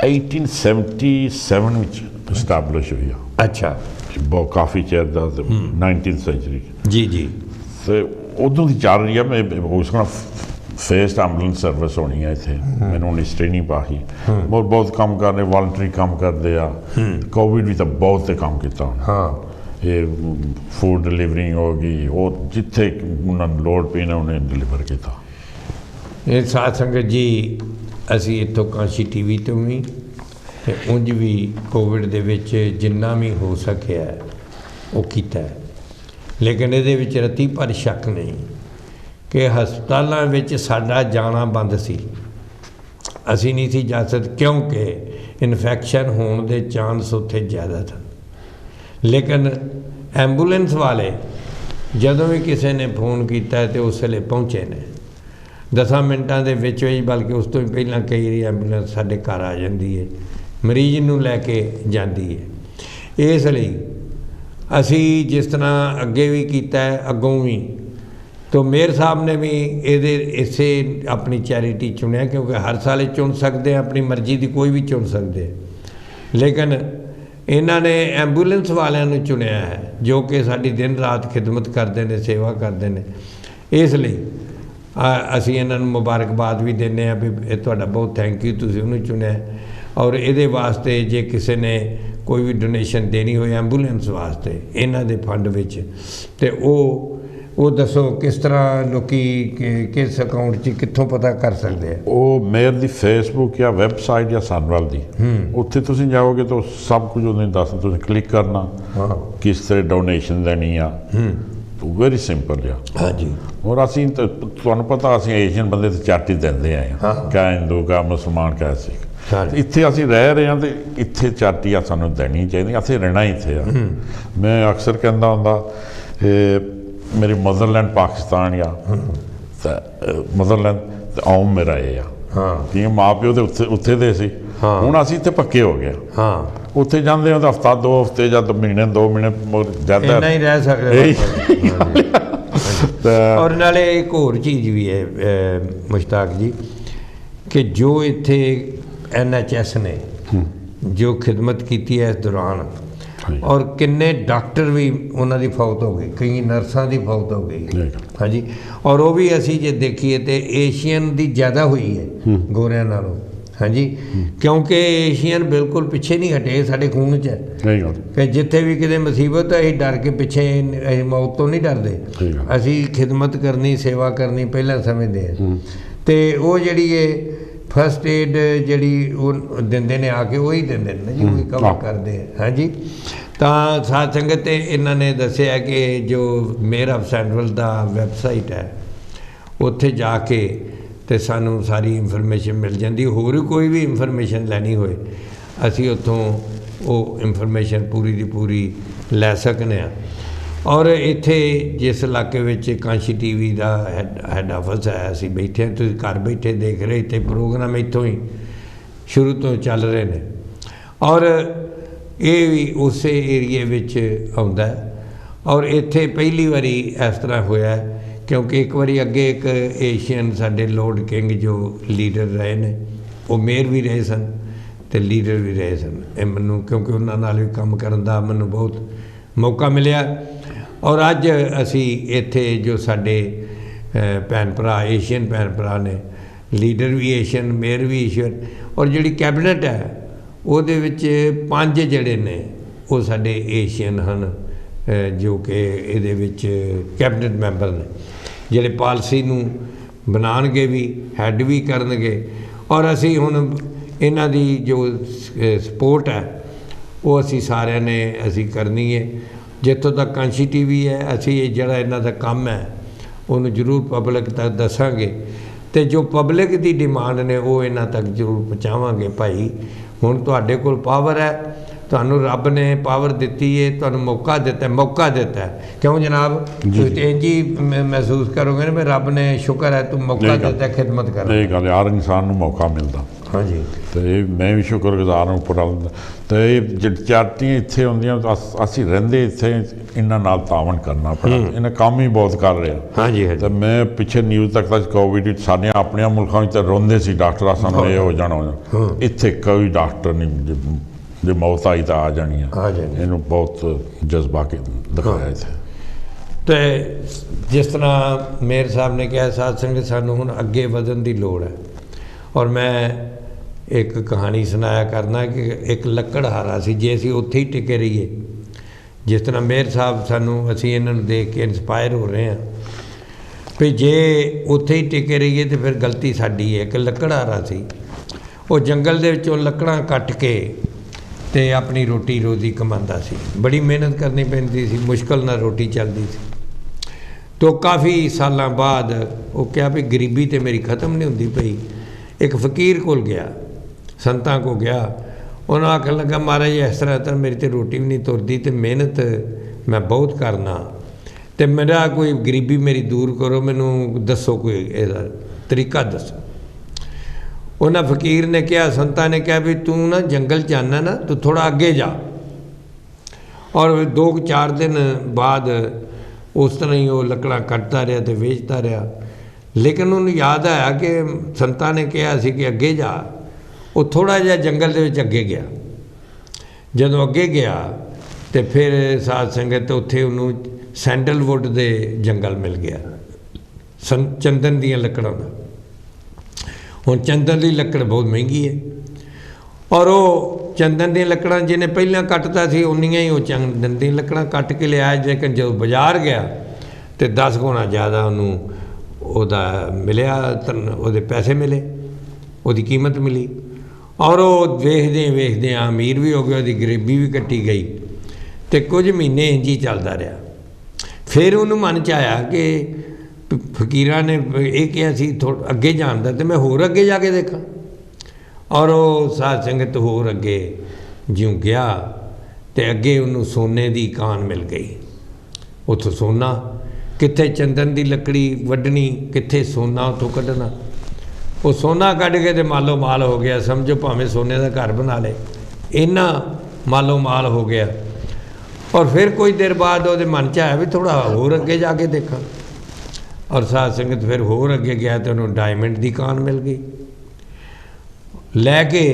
1877 ਵਿੱਚ ਸਟੈਬਲਿਸ਼ ਹੋਈ ਆ। ਅੱਛਾ, ਬਹੁਤ ਕਾਫੀ ਚਿਰ ਦਾ, 19th ਸੈਂਚੁਰੀ ਜੀ ਜੀ। ਤੇ ਉਦੋਂ ਦੀ ਚੱਲ ਰਹੀ ਆ। ਮੈਂ ਉਸ ਨਾਲ ਫਸਟ ਐਂਬੂਲੈਂਸ ਸਰਵਿਸ ਹੋਣੀ ਹੈ ਇੱਥੇ, ਮੈਨੂੰ ਉਹਨੇ ਟ੍ਰੇਨਿੰਗ ਪਾਈ। ਬਹੁਤ ਕੰਮ ਕਰਨੇ, ਵਾਲੰਟਰੀ ਕੰਮ ਕਰਦੇ ਆ। ਕੋਵਿਡ ਵੀ ਤਾਂ ਬਹੁਤ ਤੇ ਕੰਮ ਕੀਤਾ ਉਹਨੇ। ਹਾਂ, ਇਹ ਫੂਡ ਡਿਲੀਵਰੀ ਹੋ ਗਈ, ਉਹ ਜਿੱਥੇ ਉਹਨਾਂ ਨੂੰ ਲੋੜ ਪਈ ਨਾ ਉਹਨੇ ਡਿਲੀਵਰ ਕੀਤਾ। ਇਹ ਸਾਧ ਸੰਗਤ ਜੀ, ਅਸੀਂ ਇੱਥੋਂ ਕਾਂਸ਼ੀ TV ਤੋਂ ਵੀ ਤੇ ਉਂਝ ਵੀ ਕੋਵਿਡ ਦੇ ਵਿੱਚ ਜਿੰਨਾ ਵੀ ਹੋ ਸਕਿਆ ਉਹ ਕੀਤਾ ਹੈ, ਲੇਕਿਨ ਇਹਦੇ ਵਿੱਚ ਰਤੀ ਭਰ ਸ਼ੱਕ ਨਹੀਂ ਕਿ ਹਸਪਤਾਲਾਂ ਵਿੱਚ ਸਾਡਾ ਜਾਣਾ ਬੰਦ ਸੀ। ਅਸੀਂ ਨਹੀਂ ਸੀ ਜਾ ਸਕਦੇ ਕਿਉਂਕਿ ਇਨਫੈਕਸ਼ਨ ਹੋਣ ਦੇ ਚਾਂਸ ਉੱਥੇ ਜ਼ਿਆਦਾ ਸਨ। ਲੇਕਿਨ ਐਂਬੂਲੈਂਸ ਵਾਲੇ ਜਦੋਂ ਵੀ ਕਿਸੇ ਨੇ ਫੋਨ ਕੀਤਾ ਤੇ ਉਸ ਵੇਲੇ ਪਹੁੰਚੇ ਨੇ 10 ਮਿੰਟਾਂ ਦੇ ਵਿੱਚ, ਬਲਕਿ ਉਸ ਤੋਂ ਵੀ ਪਹਿਲਾਂ ਕਈ ਵਾਰੀ ਐਂਬੂਲੈਂਸ ਸਾਡੇ ਘਰ ਆ ਜਾਂਦੀ ਹੈ, ਮਰੀਜ਼ ਨੂੰ ਲੈ ਕੇ ਜਾਂਦੀ ਹੈ। ਇਸ ਲਈ ਅਸੀਂ ਜਿਸ ਤਰ੍ਹਾਂ ਅੱਗੇ ਵੀ ਕੀਤਾ ਹੈ, ਅੱਗੋਂ ਵੀ तो मेयर साहब ने भी ये इसे अपनी चैरिटी चुनिया, क्योंकि हर साल चुन सकते हैं, अपनी मर्जी की कोई भी चुन सकते, लेकिन इन्होंने एंबूलेंस वालों चुनिया है जो कि साड़ी दिन रात खिदमत करते हैं, सेवा करते हैं। इसलिए असी इन्हों मुबारकबाद भी देने भी तुहाडा बहुत थैंक यू, तुसीं उन्होंने चुनिया। और ये वास्ते जे किसी ने कोई भी डोनेशन देनी हो एंबूलेंस वास्ते इन्हों के फंड विच, ते वो दसो किस तरह लोकी किस अकाउंट च कित्थों पता कर सकते हैं? वो मेयर दी फेसबुक या वैबसाइट या सानवाल दी, उत्थे तुसीं जाओगे तो सब कुछ उन्हें दस, तुसीं क्लिक करना किस तरह डोनेशन देनी आ, वेरी सिंपल आ। हाँ जी। और असीं तुहानूं पता असीं एशियन बंदे ते चाटी देंदे आए हां, क्या हिंदू क्या मुसलमान क्या सिख। इत्थे असीं रह रहे हैं तो इत्थे चाटी आ सानूं देनी चाहिए, असीं रहना ही इत्थे आ। मैं अक्सर कहंदा हुंदा मेरी मदरलैंड पाकिस्तान या मदरलैंड आउम मेरा ये कि माँ प्यो तो उत्थे दे सी, हुण असीं इत्थे पक्के हो गए। उत्थे जांदे हो तो हफ्ता 2 हफ्ते या 2 महीने ज़्यादा नहीं रह सकते। और नाले एक होर चीज़ भी है मुश्ताक जी कि जो इत्थे NHS ने जो खिदमत की है इस दौरान, और किन्ने डॉक्टर भी उन्होंने फौत हो गई, कई नर्सा की फौत हो गई। हाँ जी। और वो भी असी जे देखिए तो एशियन की ज़्यादा हुई है गोरियां नालों। हाँ जी। क्योंकि एशियन बिल्कुल पिछे नहीं हटे, साढ़े खून च है कि जिथे भी कितने मुसीबत अं डर के पिछे मौत तो नहीं डरते, असी खिदमत करनी सेवा करनी पहला समझते हैं। तो वो जी फस्ट एड जी देंदे ने आके वही देंदे ने जी, वही कवर करते हैं। हाँ जी। तो साध संगत इन्होंने दसिया कि जो मेयर ऑफ सैंडवल का वैबसाइट है उत्थे जाके तो सानू सारी इंफॉर्मेशन मिल जाती, होर कोई भी इंफॉर्मेशन लैनी होए असी उत्थों वो इंफॉर्मेशन पूरी की पूरी लै सकने। और इत्थे जिस इलाके में कांशी TV का हैड ऑफिस है, असी बैठे हैं, तुसीं घर बैठे देख रहे, इत्थे प्रोग्राम इत्थों ही शुरू तो चल रहे हैं। और ये भी उस एरिए विच आउंदा है। और इत्थे पहली बारी इस तरह होया है क्योंकि एक बारी अगे एक एशियन साडे लॉर्ड किंग जो लीडर रहे ने, वो मेयर भी रहे सन ते लीडर भी रहे सन। ये मैनूं क्योंकि उन्हां नाल भी काम करन दा मैनूं बहुत मौका मिलिया। और अज असी इत्थे जो साडे भैन भरा एशियन भैन भरा ने, लीडर भी एशियन, मेयर भी एशियन, और जिहड़ी कैबिनेट है ਉਹਦੇ ਵਿੱਚ 5 ਜਿਹੜੇ ਨੇ ਉਹ ਸਾਡੇ ਏਸ਼ੀਅਨ ਹਨ ਜੋ ਕਿ ਇਹਦੇ ਵਿੱਚ ਕੈਬਨਿਟ ਮੈਂਬਰ ਨੇ ਜਿਹੜੇ ਪਾਲਿਸੀ ਨੂੰ ਬਣਾਉਣਗੇ ਵੀ, ਹੈਡ ਵੀ ਕਰਨਗੇ। ਔਰ ਅਸੀਂ ਹੁਣ ਇਹਨਾਂ ਦੀ ਜੋ ਸਪੋਰਟ ਹੈ ਉਹ ਅਸੀਂ ਸਾਰਿਆਂ ਨੇ ਅਸੀਂ ਕਰਨੀ ਹੈ। ਜਿੱਥੋਂ ਤੱਕ ਕਾਂਸ਼ੀ TV ਹੈ ਅਸੀਂ ਇਹ ਜਿਹੜਾ ਇਹਨਾਂ ਦਾ ਕੰਮ ਹੈ ਉਹਨੂੰ ਜ਼ਰੂਰ ਪਬਲਿਕ ਤੱਕ ਦੱਸਾਂਗੇ, ਅਤੇ ਜੋ ਪਬਲਿਕ ਦੀ ਡਿਮਾਂਡ ਨੇ ਉਹ ਇਹਨਾਂ ਤੱਕ ਜ਼ਰੂਰ ਪਹੁੰਚਾਵਾਂਗੇ। ਭਾਈ ਹੁਣ ਤੁਹਾਡੇ ਕੋਲ ਪਾਵਰ ਹੈ, ਤੁਹਾਨੂੰ ਰੱਬ ਨੇ ਪਾਵਰ ਦਿੱਤੀ ਹੈ, ਤੁਹਾਨੂੰ ਮੌਕਾ ਦਿੱਤਾ ਹੈ। ਕਿਉਂ ਜਨਾਬ? ਤੁਸੀਂ ਇੰਝ ਹੀ ਮਹਿਸੂਸ ਕਰੋਗੇ ਨਾ ਵੀ ਰੱਬ ਨੇ ਸ਼ੁਕਰ ਹੈ ਤੂੰ ਮੌਕਾ ਦਿੱਤਾ ਖਿਦਮਤ ਕਰਨ ਦਾ। ਇਹ ਗੱਲ ਹਰ ਇਨਸਾਨ ਨੂੰ ਮੌਕਾ ਮਿਲਦਾ। हाँ जी। तो मैं भी शुक्रगुजार हूँ उपर तो ये चैरिटियाँ इत्थे होंदियां असीं रहिंदे इत्थे इन्हां नाल तावन करना पड़ा, इन्हें काम ही बहुत कर रहे। हाँ जी। तो मैं पिछे न्यूज़ तक कोविड साढ़े अपने मुल्कों में तो रोंदे सी डॉक्टर सानूं ये हो जाना, इत्थे कोई डॉक्टर नहीं, जो मौत आई तो आ जानी है। इन्हूं बहुत जज्बा के दिखाया इत्थे। तो जिस तरह मेयर साहब ने कहा साध संगत सानूं हुण अगे वधन की लोड़ है। और मैं एक कहानी सुनाया करना कि एक लकड़हारा सी, जे असीं उत्थे ही टिके रहीए, जिस तरह मेयर साहब सानू असी इन्हां नूं देख के इंस्पायर हो रहे हैं भी जे उत्थे ही टिके रहिए तो फिर गलती साडी है। कि लकड़हारा सी वो जंगल दे विचों लकड़ां कट के ते अपनी रोटी रोज़ी कमांदा सी, बड़ी मेहनत करनी पैंदी सी, मुश्किल नाल रोटी चलदी सी। तो काफ़ी सालां बाद वो क्या भी गरीबी तो मेरी ख़त्म नहीं हुंदी पई। एक फकीर कोल गया, संतां को गया, उन्होंने आखन लगा महाराज इस तरह मेरी तो रोटी भी नहीं तुरदी ते मेहनत मैं बहुत करना ते मेरा कोई गरीबी मेरी दूर करो, मैनू दसो कोई इहदा तरीका दसो। उन्हें फकीर ने कहा, संतां ने कहा भी तू ना जंगल जाना ना तो थोड़ा अगे जा। और 2-4 दिन बाद उस तरह ही वो लकड़ा कटता रहा तो वेचता रहा। लेकिन उन्हें याद आया कि संतां ने कहा सी कि अगे जा। वो थोड़ा जिहा जंगल दे विच अगे गया। जदों अगे गया तो फिर साध संगत उत्थे उन्होंने सैंडलवुड दे जंगल मिल गया, चंदन दियां लकड़ां दा। हुण चंदन की लकड़ बहुत महंगी है और वो चंदन दी लकड़ां जिन्हें पहलां कटता सी उन्नियां ही वो चंदन दी लकड़ां कट के लिया। लेकिन जो बाजार गया तो 10 गुणा ज़्यादा उन्होंने मिलिया, उहदे पैसे मिले, उहदी कीमत मिली। और वो वेखदे वेखदे अमीर भी हो गया, उहदी गरीबी भी कट्टी गई। तो कुछ महीने इंज ही चलता रहा। फिर उन्होंने मन च आया कि फकीरां ने यह कहा सी थोड़ा अगे जान दा, तो मैं होर अगे जाके देखा। और वो साध संगत होर अगे ज्यों गया तो अगे उन्होंने सोने की कान मिल गई। उतों सोना, कित्थे चंदन की लकड़ी वड्डनी, कित्थे सोना उतों कढ़ना। वो सोना कढ़ के तो मालो माल हो गया, समझो भावें सोने का घर बना ले, इन्ना मालो माल हो गया। और फिर कुछ देर बाद वो मन च आया भी थोड़ा होर अगे जाके देखा। और साध संगत फिर होर अगे गया तो उन्होंने डायमंड की कान मिल गई। लैके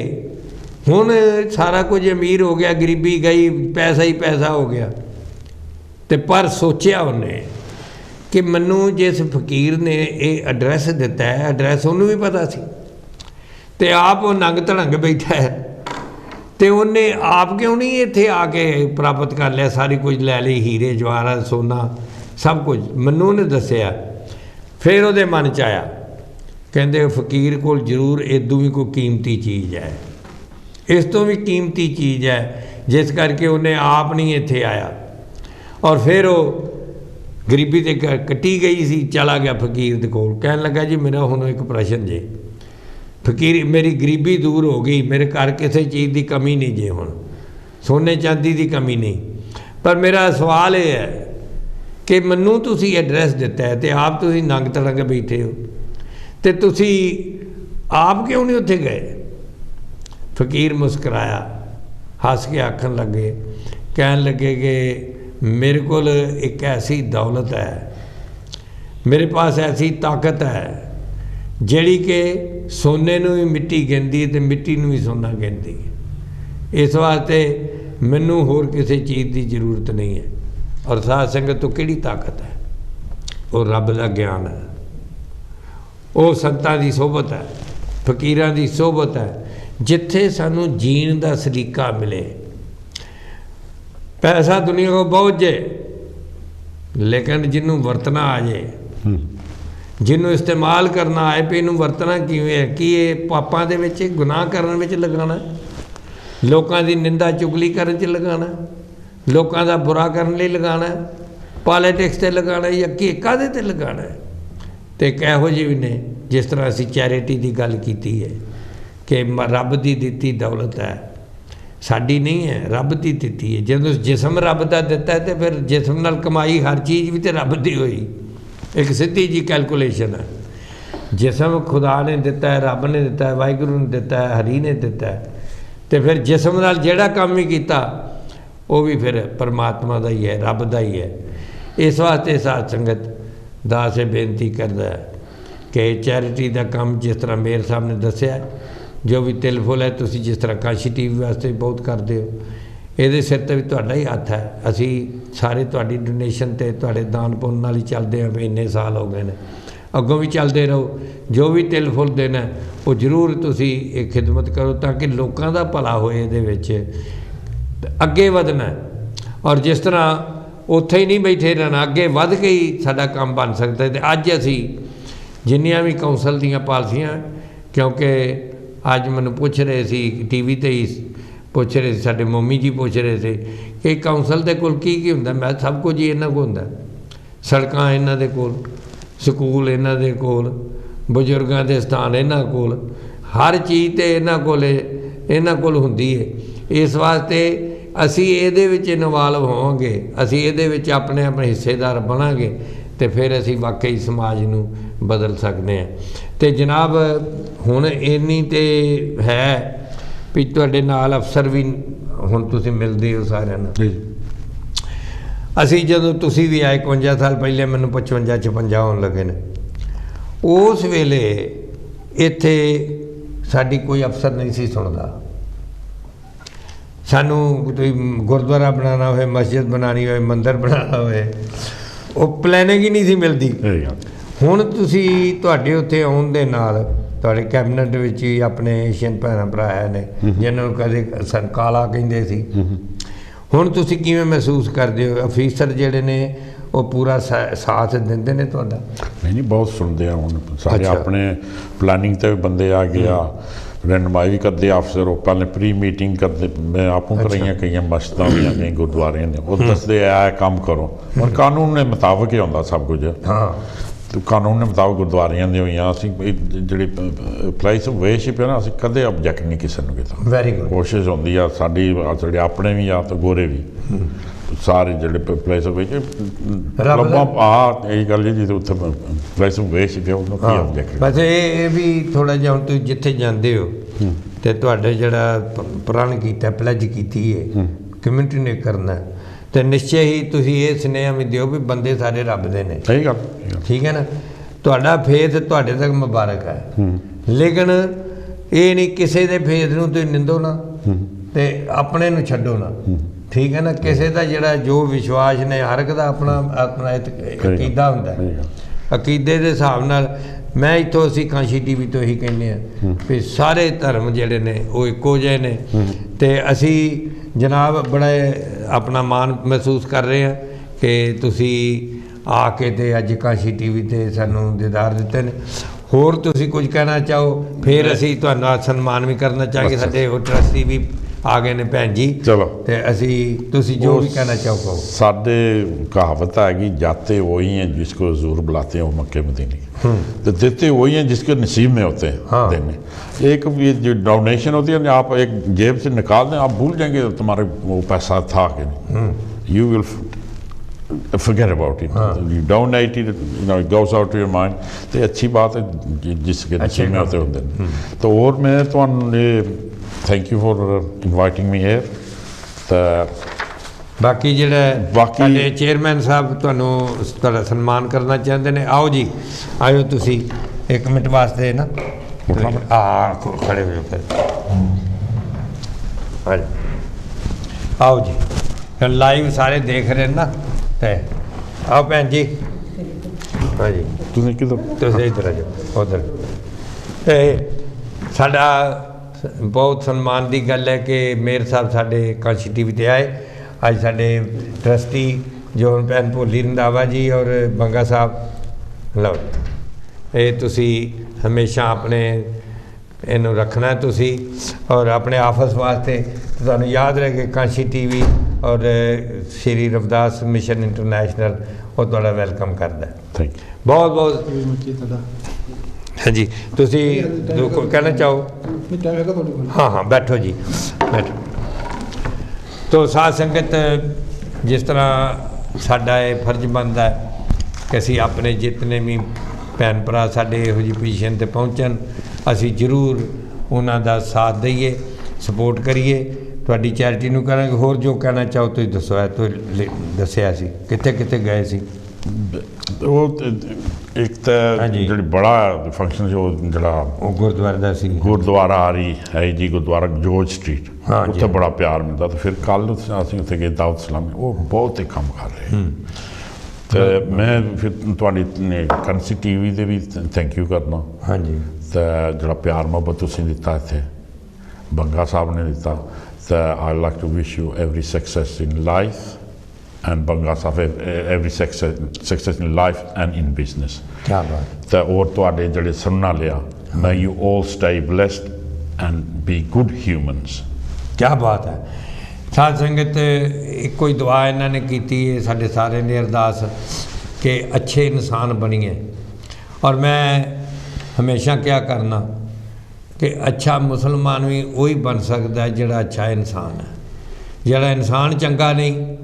हुण सारा कुछ अमीर हो गया, गरीबी गई, पैसा ही पैसा हो गया। तो पर सोचा उन्हें कि मैनू जिस फकीर ने ये एड्रैस दिता है, एड्रैस उन्होंने भी पता सी, तो आप वो नंग धड़ंग बैठा है, तो उन्हें आप क्यों नहीं इत्थे आके प्राप्त कर लिया, सारी कुछ लै ली, हीरे जवाहरात सोना सब कुछ मैनू उन्हें दसिया। फिर वो मन च आया, कहते फकीर को जरूर इदों भी कोई कीमती चीज़ है, इस तो भी कीमती चीज़ है, जिस करके उन्हें आप नहीं इत्थे आया। और फिर वो गरीबी ते कट्टी गई सी, चला गया फकीर दे कोल, कहन लगा जी मेरा हुण एक प्रश्न जे, फकीर मेरी गरीबी दूर हो गई, मेरे घर किसी चीज़ की कमी नहीं जे, हुण सोने चांदी की कमी नहीं, पर मेरा सवाल ये है कि मैनू तुसी एड्रैस दिता है तो आप तुसी नंग तड़ंग बैठे हो, तो तुसी आप क्यों नहीं उत्थे गए। फकीर मुस्कराया, हस के आखन लगे, कहन लगे कि मेरे को एक ऐसी दौलत है, मेरे पास ऐसी ताकत है जिहड़ी कि सोने नूं भी मिट्टी गिनदी है तो मिट्टी नूं भी सोना गिनदी है। इस वास्ते मैनू होर किसी चीज़ की जरूरत नहीं है। और साध संगत तो किहड़ी ताकत है, वो रब का ज्ञान है, वो संतां की सोहबत है, फकीरां की सोहबत है, जिथे सानू जीण का सलीका मिले। पैसा दुनिया को बहुत जे, लेकिन जिन्हों वरतना आ जाए, जिन्हों इस्तेमाल करना आए भी इनू वरतना किवें है, कि ये पापां दे विच गुनाह करन विच लगाना, लोकां दी निंदा चुगली करन च लगाना, लोकां दा बुरा करन लई लगाना, पॉलिटिक्स ते लगाना, या काहदे ते लगाना है। तो किहो जी भी ने, जिस तरह असीं चैरिटी की गल कीती है कि रब की दिती दौलत है, साडी नहीं है, रब की दिती है। जदों जिसम रब का दिता है तो फिर जिसम नाल कमाई हर चीज़ भी तो रब की हुई, एक सीधी जी कैलकुलेशन है। जिसम खुदा ने दिता है, रब ने दिता है, वाहिगुरू ने दिता है, हरी ने दिता है, तो फिर जिसम नाल जिहड़ा काम ही किया वो भी फिर परमात्मा का ही है, रब का ही है। इस वास्ते साध संगत दास बेनती करता है कि चैरिटी का काम जिस तरह मेयर साहब ने दसिया, जो भी तिल फुल है, तुसीं जिस तरह काशी टीवी वास्ते बहुत करते हो, ये सिर ते भी तुहाडा ही हत्थ है। असी सारे तुहाडी डोनेशन ते तुहाडे दान पुण्य नाल ही चलते हैं, इन्ने साल हो गए ने, अगों भी चलते रहो। जो भी तिल फुल देना वो जरूर तुसीं ये खिदमत करो ताकि लोगों का भला होए, इहदे विच अगे वधना। ਔਰ ਜਿਸ ਤਰ੍ਹਾਂ ਉੱਥੇ ਹੀ ਨਹੀਂ ਬੈਠੇ ਰਹਿਣਾ, ਅੱਗੇ ਵੱਧ ਕੇ ਹੀ ਸਾਡਾ ਕੰਮ ਬਣ ਸਕਦਾ। ਅਤੇ ਅੱਜ ਅਸੀਂ ਜਿੰਨੀਆਂ ਵੀ ਕੌਂਸਲ ਦੀਆਂ ਪਾਲਸੀਆਂ, ਕਿਉਂਕਿ ਅੱਜ ਮੈਨੂੰ ਪੁੱਛ ਰਹੇ ਸੀ TV 'ਤੇ ਹੀ ਪੁੱਛ ਰਹੇ ਸੀ, ਸਾਡੇ ਮੰਮੀ ਜੀ ਪੁੱਛ ਰਹੇ ਸੀ ਕਿ ਕੌਂਸਲ ਦੇ ਕੋਲ ਕੀ ਹੁੰਦਾ। ਮੈਂ ਸਭ ਕੁਝ ਹੀ ਇਹਨਾਂ ਕੋਲ ਹੁੰਦਾ, ਸੜਕਾਂ ਇਹਨਾਂ ਦੇ ਕੋਲ, ਸਕੂਲ ਇਹਨਾਂ ਦੇ ਕੋਲ, ਬਜ਼ੁਰਗਾਂ ਦੇ ਸਥਾਨ ਇਹਨਾਂ ਕੋਲ, ਹਰ ਚੀਜ਼ ਤੇ ਇਹਨਾਂ ਕੋਲ ਹੁੰਦੀ ਹੈ। ਇਸ ਵਾਸਤੇ ਅਸੀਂ ਇਹਦੇ ਵਿੱਚ ਇਨਵਾਲਵ ਹੋਵਾਂਗੇ, ਅਸੀਂ ਇਹਦੇ ਵਿੱਚ ਆਪਣੇ ਹਿੱਸੇਦਾਰ ਬਣਾਂਗੇ ਅਤੇ ਫਿਰ ਅਸੀਂ ਵਾਕਈ ਸਮਾਜ ਨੂੰ ਬਦਲ ਸਕਦੇ ਹਾਂ। ਅਤੇ ਜਨਾਬ ਹੁਣ ਇੰਨੀ ਤਾਂ ਹੈ ਵੀ ਤੁਹਾਡੇ ਨਾਲ ਅਫਸਰ ਵੀ ਹੁਣ ਤੁਸੀਂ ਮਿਲਦੇ ਹੋ ਸਾਰਿਆਂ ਨਾਲ। ਅਸੀਂ ਜਦੋਂ ਤੁਸੀਂ ਵੀ ਆਏ 51 ਸਾਲ ਪਹਿਲੇ, ਮੈਨੂੰ 55 56 ਹੋਣ ਲੱਗੇ ਨੇ, ਉਸ ਵੇਲੇ ਇੱਥੇ ਸਾਡੀ ਕੋਈ ਅਫਸਰ ਨਹੀਂ ਸੀ ਸੁਣਦਾ। ਸਾਨੂੰ ਕੋਈ ਗੁਰਦੁਆਰਾ ਬਣਾਉਣਾ ਹੋਵੇ, ਮਸਜਿਦ ਬਣਾਉਣੀ ਹੋਵੇ, ਮੰਦਰ ਬਣਾਉਣਾ ਹੋਵੇ, ਉਹ ਪਲੈਨਿੰਗ ਹੀ ਨਹੀਂ ਸੀ ਮਿਲਦੀ। ਹੁਣ ਤੁਸੀਂ ਤੁਹਾਡੇ ਉੱਥੇ ਆਉਣ ਦੇ ਨਾਲ ਤੁਹਾਡੇ ਕੈਬਨਿਟ ਵਿੱਚ ਹੀ ਆਪਣੇ ਏਸ਼ੀਅਨ ਭੈਣਾਂ ਭਰਾ ਆਏ ਨੇ ਜਿਹਨਾਂ ਨੂੰ ਕਦੇ ਕਾਲਾ ਕਹਿੰਦੇ ਸੀ। ਹੁਣ ਤੁਸੀਂ ਕਿਵੇਂ ਮਹਿਸੂਸ ਕਰਦੇ ਹੋ? ਅਫੀਸਰ ਜਿਹੜੇ ਨੇ ਉਹ ਪੂਰਾ ਸਾਥ ਦਿੰਦੇ ਨੇ ਤੁਹਾਡਾ? ਨਹੀਂ, ਬਹੁਤ ਸੁਣਦੇ ਆ। ਹੁਣ ਸਾਰੇ ਆਪਣੇ ਪਲਾਨਿੰਗ 'ਤੇ ਵੀ ਬੰਦੇ ਆ ਗਿਆ, ਰਹਿਨਮਾਈ ਕਰਦੇ ਅਫਸਰ। ਉਹ ਪਹਿਲੇ ਪ੍ਰੀ ਮੀਟਿੰਗ ਕਰਦੇ, ਮੈਂ ਆਪੋਂ ਕਰਾਈਆਂ ਕਈਆਂ ਮਸਜਿਦਾਂ ਦੀਆਂ, ਕਈ ਗੁਰਦੁਆਰਿਆਂ ਨੇ, ਉਹ ਦੱਸਦੇ ਆ ਕੰਮ ਕਰੋ। ਹੁਣ ਕਾਨੂੰਨ ਦੇ ਮੁਤਾਬਕ ਹੀ ਹੁੰਦਾ ਸਭ ਕੁਝ। ਹਾਂ, ਕਾਨੂੰਨ ਦੇ ਮੁਤਾਬਕ ਗੁਰਦੁਆਰਿਆਂ ਦੇ ਹੋਈਆਂ। ਅਸੀਂ ਜਿਹੜੀ ਪਲੇਸ ਆਫ ਵੇਸ਼ਿਪ ਹੈ ਨਾ, ਅਸੀਂ ਕਦੇ ਆਬਜੈਕਟ ਨਹੀਂ ਕਿਸੇ ਨੂੰ ਕੀਤਾ। Very good. ਕੋਸ਼ਿਸ਼ ਹੁੰਦੀ ਆ ਸਾਡੀ, ਜਿਹੜੇ ਆਪਣੇ ਵੀ ਆ ਤੇ ਗੋਰੇ ਵੀ, ਸਾਰੇ ਜਿਹੜੇ ਪਲੇਸ ਆਫ ਵੇਸ਼ਿਪ ਆ, ਇਹ ਗੱਲ ਜੀ ਉੱਥੇ ਪਲੇਸ ਆਫ ਵੇਸ਼ਿਪ ਹੈ, ਉਹਨੂੰ ਕੀ ਆਬਜੈਕਟ। ਬਸ ਇਹ ਵੀ ਥੋੜ੍ਹਾ ਜਿਹਾ, ਹੁਣ ਤੁਸੀਂ ਜਿੱਥੇ ਜਾਂਦੇ ਹੋ ਅਤੇ ਤੁਹਾਡੇ ਜਿਹੜਾ ਪ੍ਰਣ ਕੀਤਾ, ਪਲੈਜ ਕੀਤੀ ਹੈ ਕਮਿਊਨਿਟੀ ਨੇ ਕਰਨਾ, ਅਤੇ ਨਿਸ਼ਚੈ ਹੀ ਤੁਸੀਂ ਇਹ ਸੁਨੇਹਾ ਵੀ ਦਿਓ ਵੀ ਬੰਦੇ ਸਾਰੇ ਰੱਬ ਦੇ ਨੇ। ਸਹੀ ਗੱਲ, ਠੀਕ ਹੈ ਨਾ। ਤੁਹਾਡਾ ਫੇਥ ਤੁਹਾਡੇ ਤੱਕ ਮੁਬਾਰਕ ਹੈ, ਲੇਕਿਨ ਇਹ ਨਹੀਂ ਕਿਸੇ ਦੇ ਫੇਥ ਨੂੰ ਤੁਸੀਂ ਨਿੰਦੋ ਨਾ ਅਤੇ ਆਪਣੇ ਨੂੰ ਛੱਡੋ ਨਾ। ਠੀਕ ਹੈ ਨਾ। ਕਿਸੇ ਦਾ ਜਿਹੜਾ ਜੋ ਵਿਸ਼ਵਾਸ ਨੇ, ਹਰ ਇੱਕ ਦਾ ਆਪਣਾ ਅਕੀਦਾ ਹੁੰਦਾ। ਅਕੀਦੇ ਦੇ ਹਿਸਾਬ ਨਾਲ ਮੈਂ ਇੱਥੋਂ, ਅਸੀਂ ਕਾਂਸ਼ੀ TV ਤੋਂ ਇਹੀ ਕਹਿੰਦੇ ਹਾਂ ਵੀ ਸਾਰੇ ਧਰਮ ਜਿਹੜੇ ਨੇ ਉਹ ਇੱਕੋ ਜਿਹੇ ਨੇ। ਅਤੇ ਅਸੀਂ ਜਨਾਬ ਬੜਾ ਆਪਣਾ ਮਾਣ ਮਹਿਸੂਸ ਕਰ ਰਹੇ ਹਾਂ ਕਿ ਤੁਸੀਂ ਆ ਕੇ ਅਤੇ ਅੱਜ ਕਾਂਸ਼ੀ TV 'ਤੇ ਸਾਨੂੰ ਦੀਦਾਰ ਦਿੱਤੇ ਨੇ। ਹੋਰ ਤੁਸੀਂ ਕੁਝ ਕਹਿਣਾ ਚਾਹੋ? ਫਿਰ ਅਸੀਂ ਤੁਹਾਡਾ ਸਨਮਾਨ ਵੀ ਕਰਨਾ ਚਾਹਾਂਗੇ। ਸਾਡੇ ਉਹ ਟਰਸਟੀ ਵੀ ਆ ਗਏ ਨੇ ਭੈਣ ਜੀ। ਚਲੋ, ਤੇ ਅਸੀਂ ਤੁਸੀਂ ਜੋ ਵੀ ਕਹਿਣਾ ਚਾਹੋ ਕਹੋ। ਸਾਡੇ ਕਹਾਵਤ ਹੈਗੀ, जाते वही हैं जिसको हुजूर बुलाते हैं वो मक्के मदीने, तो देते वही हैं जिसके नसीब में होते हैं। हाँ। देने एक ये जो डोनेशन होती है ना, आप एक जेब से निकाल दें, आप भूल जाएंगे तुम्हारे वो पैसा था कि नहीं। You will forget about it। you donate it, it goes out to your mind। तो अच्छी बात है जिसके नसीब में होते हैं। तो और मैं तो thank you for inviting me here. तो ਬਾਕੀ ਜਿਹੜਾ ਸਾਡੇ ਚੇਅਰਮੈਨ ਸਾਹਿਬ ਤੁਹਾਡਾ ਸਨਮਾਨ ਕਰਨਾ ਚਾਹੁੰਦੇ ਨੇ। ਆਓ ਜੀ, ਆਇਓ ਤੁਸੀਂ 1 ਮਿੰਟ ਵਾਸਤੇ ਨਾ ਖੜੇ ਹੋ ਜਾਓ। ਫਿਰ ਆਓ ਜੀ, ਲਾਈਵ ਸਾਰੇ ਦੇਖ ਰਹੇ ਨਾ। ਤੇ ਆਓ ਭੈਣ ਜੀ। ਹਾਂ ਜੀ, ਤੁਸੀਂ ਕਿੱਧਰ? ਤੁਸੀਂ ਇੱਧਰ ਆ ਜਾਓ, ਉੱਧਰ। ਤੇ ਸਾਡਾ ਬਹੁਤ ਸਨਮਾਨ ਦੀ ਗੱਲ ਹੈ ਕਿ ਮੇਅਰ ਸਾਹਿਬ ਸਾਡੇ ਕਾਂਸ਼ੀ TV 'ਤੇ ਆਏ। ਅੱਜ ਸਾਡੇ ਟਰਸਟੀ ਜੋਨ ਭੈਣ ਭੋਲੀ ਰੰਧਾਵਾ ਜੀ ਔਰ ਬੰਗਾ ਸਾਹਿਬ, ਲਓ ਇਹ ਤੁਸੀਂ ਹਮੇਸ਼ਾ ਆਪਣੇ ਇਹਨੂੰ ਰੱਖਣਾ ਤੁਸੀਂ, ਔਰ ਆਪਣੇ ਆਫਿਸ ਵਾਸਤੇ ਤੁਹਾਨੂੰ ਯਾਦ ਰਹੇ ਕਿ ਕਾਂਸ਼ੀ TV ਔਰ ਸ਼੍ਰੀ ਰਵਿਦਾਸ ਮਿਸ਼ਨ ਇੰਟਰਨੈਸ਼ਨਲ ਉਹ ਤੁਹਾਡਾ ਵੈਲਕਮ ਕਰਦਾ। ਥੈਂਕ ਯੂ ਬਹੁਤ ਬਹੁਤ। ਹਾਂਜੀ, ਤੁਸੀਂ ਕਹਿਣਾ ਚਾਹੋ? हाँ हाँ, बैठो जी, बैठो। तो साध संगत, जिस तरह साडा ये फर्ज बनता है कि असी अपने जितने भी भैन भरा साडे इहो जी पोजीशन ते पहुँचन, असी जरूर उन्हां दा साथ दईए, सपोर्ट करिए, तुहाडी चैरिटी नूं करांगे। होर जो कहना चाहो तुसीं दसो। है तो दस्सिया सी कित्थे कित्थे गए सी? एक तो जी बड़ा फंक्शन जो जरा गुरुद्वारे का सी, गुरुद्वारा आ रही है जी, गुरुद्वारा जॉर्ज स्ट्रीट। हाँ, उत्थे बड़ा प्यार मिलता। तो फिर कल असीं उत्थे गए दाऊद सलामी, वो बहुत ही काम कर रहे। तो मैं फिर तुहाडी कांशी TV दे भी थैंक यू करना। हाँ जी। तो जरा प्यार मोहब्बत तुसीं दिता इत्थे, बंगा साहब ने दिता। तो I like to wish you every success in life and Banga Sahib every success in life and in business. क्या बात। ਤੇ ਔਰ ਤੁਹਾਡੇ ਜਿਹੜੇ ਸੁਣਨਾ ਲਿਆ, may you all stay blessed and be good humans. क्या बात है। साध संगत ਇੱਕੋ ਹੀ ਦੁਆ ਇਹਨਾਂ ਨੇ ਕੀਤੀ ਹੈ, ਸਾਡੇ ਸਾਰਿਆਂ ਦੀ ਅਰਦਾਸ ਕਿ ਅੱਛੇ ਇਨਸਾਨ ਬਣੀਏ। ਔਰ ਮੈਂ ਹਮੇਸ਼ਾ ਕਿਹਾ ਕਰਨਾ ਕਿ ਅੱਛਾ ਮੁਸਲਮਾਨ ਵੀ ਉਹੀ ਬਣ ਸਕਦਾ ਜਿਹੜਾ ਅੱਛਾ ਇਨਸਾਨ ਹੈ। ਜਿਹੜਾ ਇਨਸਾਨ ਚੰਗਾ ਨਹੀਂ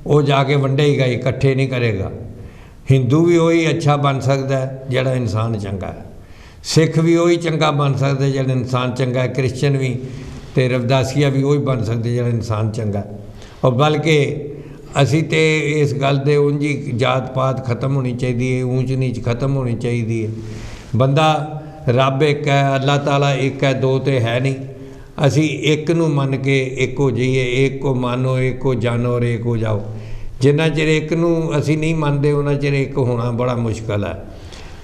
ਉਹ ਜਾ ਕੇ ਵੰਡੇਗਾ, ਇਕੱਠੇ ਨਹੀਂ ਕਰੇਗਾ। ਹਿੰਦੂ ਵੀ ਉਹੀ ਅੱਛਾ ਬਣ ਸਕਦਾ ਜਿਹੜਾ ਇਨਸਾਨ ਚੰਗਾ ਹੈ। ਸਿੱਖ ਵੀ ਉਹੀ ਚੰਗਾ ਬਣ ਸਕਦਾ ਜਿਹੜਾ ਇਨਸਾਨ ਚੰਗਾ ਹੈ। ਕ੍ਰਿਸਚਨ ਵੀ ਅਤੇ ਰਵਿਦਾਸੀਆ ਵੀ ਉਹੀ ਬਣ ਸਕਦੇ ਜਿਹੜਾ ਇਨਸਾਨ ਚੰਗਾ। ਔਰ ਬਲਕਿ ਅਸੀਂ ਤਾਂ ਇਸ ਗੱਲ ਦੇ ਉਂਝ ਹੀ ਜਾਤ ਪਾਤ ਖਤਮ ਹੋਣੀ ਚਾਹੀਦੀ ਹੈ, ਊਚ ਨੀਚ ਖਤਮ ਹੋਣੀ ਚਾਹੀਦੀ ਹੈ। ਬੰਦਾ ਰੱਬ ਇੱਕ ਹੈ, ਅੱਲਾਹ ਤਾਲਾ ਇੱਕ ਹੈ, ਦੋ ਤਾਂ ਹੈ ਨਹੀਂ। ਅਸੀਂ ਇੱਕ ਨੂੰ ਮੰਨ ਕੇ ਇੱਕ ਹੋ ਜਾਈਏ। ਇੱਕ ਕੋ ਮਾਨੋ, ਇੱਕ ਕੋ ਜਾਨੋ ਔਰ ਇੱਕ ਹੋ ਜਾਓ। ਜਿੰਨਾ ਚਿਰ ਇੱਕ ਨੂੰ ਅਸੀਂ ਨਹੀਂ ਮੰਨਦੇ ਉਹਨਾਂ ਚਿਰ ਇੱਕ ਹੋਣਾ ਬੜਾ ਮੁਸ਼ਕਲ ਹੈ।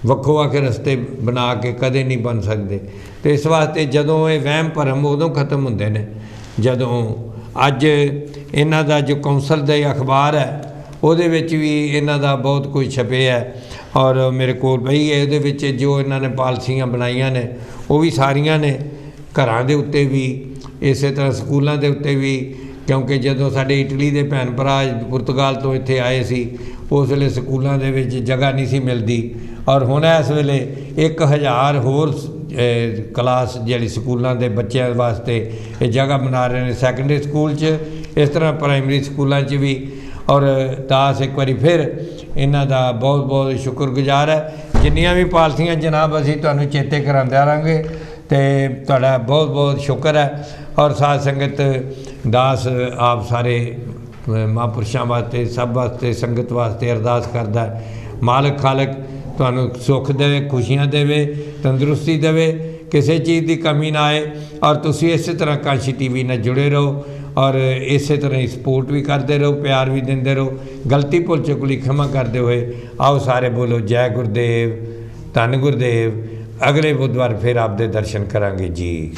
ਵੱਖੋ ਵੱਖ ਰਸਤੇ ਬਣਾ ਕੇ ਕਦੇ ਨਹੀਂ ਬਣ ਸਕਦੇ। ਅਤੇ ਇਸ ਵਾਸਤੇ ਜਦੋਂ ਇਹ ਵਹਿਮ ਭਰਮ ਉਦੋਂ ਖਤਮ ਹੁੰਦੇ ਨੇ ਜਦੋਂ ਅੱਜ ਇਹਨਾਂ ਦਾ ਜੋ ਕੌਂਸਲ ਦਾ ਅਖਬਾਰ ਹੈ ਉਹਦੇ ਵਿੱਚ ਵੀ ਇਹਨਾਂ ਦਾ ਬਹੁਤ ਕੁਝ ਛਪਿਆ ਹੈ। ਔਰ ਮੇਰੇ ਕੋਲ ਪਈ ਹੈ, ਇਹਦੇ ਵਿੱਚ ਜੋ ਇਹਨਾਂ ਨੇ ਪਾਲਸੀਆਂ ਬਣਾਈਆਂ ਨੇ ਉਹ ਵੀ ਸਾਰੀਆਂ ਨੇ ਘਰਾਂ ਦੇ ਉੱਤੇ ਵੀ, ਇਸੇ ਤਰ੍ਹਾਂ ਸਕੂਲਾਂ ਦੇ ਉੱਤੇ ਵੀ। ਕਿਉਂਕਿ ਜਦੋਂ ਸਾਡੇ ਇਟਲੀ ਦੇ ਭੈਣ ਭਰਾ ਪੁਰਤਗਾਲ ਤੋਂ ਇੱਥੇ ਆਏ ਸੀ ਉਸ ਵੇਲੇ ਸਕੂਲਾਂ ਦੇ ਵਿੱਚ ਜਗ੍ਹਾ ਨਹੀਂ ਸੀ ਮਿਲਦੀ। ਔਰ ਹੁਣ ਇਸ ਵੇਲੇ 1000 ਹੋਰ ਕਲਾਸ ਜਿਹੜੀ ਸਕੂਲਾਂ ਦੇ ਬੱਚਿਆਂ ਵਾਸਤੇ ਇਹ ਜਗ੍ਹਾ ਬਣਾ ਰਹੇ ਨੇ ਸੈਕੰਡਰੀ ਸਕੂਲ 'ਚ, ਇਸ ਤਰ੍ਹਾਂ ਪ੍ਰਾਇਮਰੀ ਸਕੂਲਾਂ 'ਚ ਵੀ। ਔਰ ਦਾਸ ਇੱਕ ਵਾਰੀ ਫਿਰ ਇਹਨਾਂ ਦਾ ਬਹੁਤ ਬਹੁਤ ਸ਼ੁਕਰਗੁਜ਼ਾਰ ਹੈ। ਜਿੰਨੀਆਂ ਵੀ ਪਾਲਸੀਆਂ ਜਨਾਬ ਅਸੀਂ ਤੁਹਾਨੂੰ ਚੇਤੇ ਕਰਾਉਂਦੇ ਰਹਾਂਗੇ ਅਤੇ ਤੁਹਾਡਾ ਬਹੁਤ ਬਹੁਤ ਸ਼ੁਕਰ ਹੈ। ਔਰ ਸਾਧ ਸੰਗਤ ਦਾਸ ਆਪ ਸਾਰੇ ਮਹਾਂਪੁਰਸ਼ਾਂ ਵਾਸਤੇ, ਸਭ ਵਾਸਤੇ, ਸੰਗਤ ਵਾਸਤੇ ਅਰਦਾਸ ਕਰਦਾ। ਮਾਲਕ ਖਾਲਕ ਤੁਹਾਨੂੰ ਸੁੱਖ ਦੇਵੇ, ਖੁਸ਼ੀਆਂ ਦੇਵੇ, ਤੰਦਰੁਸਤੀ ਦੇਵੇ, ਕਿਸੇ ਚੀਜ਼ ਦੀ ਕਮੀ ਨਾ ਆਏ। ਔਰ ਤੁਸੀਂ ਇਸੇ ਤਰ੍ਹਾਂ ਕਾਂਸ਼ੀ TV ਨਾਲ ਜੁੜੇ ਰਹੋ ਔਰ ਇਸੇ ਤਰ੍ਹਾਂ ਹੀ ਸਪੋਰਟ ਵੀ ਕਰਦੇ ਰਹੋ, ਪਿਆਰ ਵੀ ਦਿੰਦੇ ਰਹੋ। ਗਲਤੀ ਭੁੱਲ ਚੁੱਕ ਲਈ ਖਿਮਾ ਕਰਦੇ ਹੋਏ ਆਓ ਸਾਰੇ ਬੋਲੋ ਜੈ ਗੁਰਦੇਵ, ਧੰਨ ਗੁਰਦੇਵ। ਅਗਲੇ ਬੁੱਧਵਾਰ ਫਿਰ ਆਪ ਦੇ ਦਰਸ਼ਨ ਕਰਾਂਗੇ ਜੀ।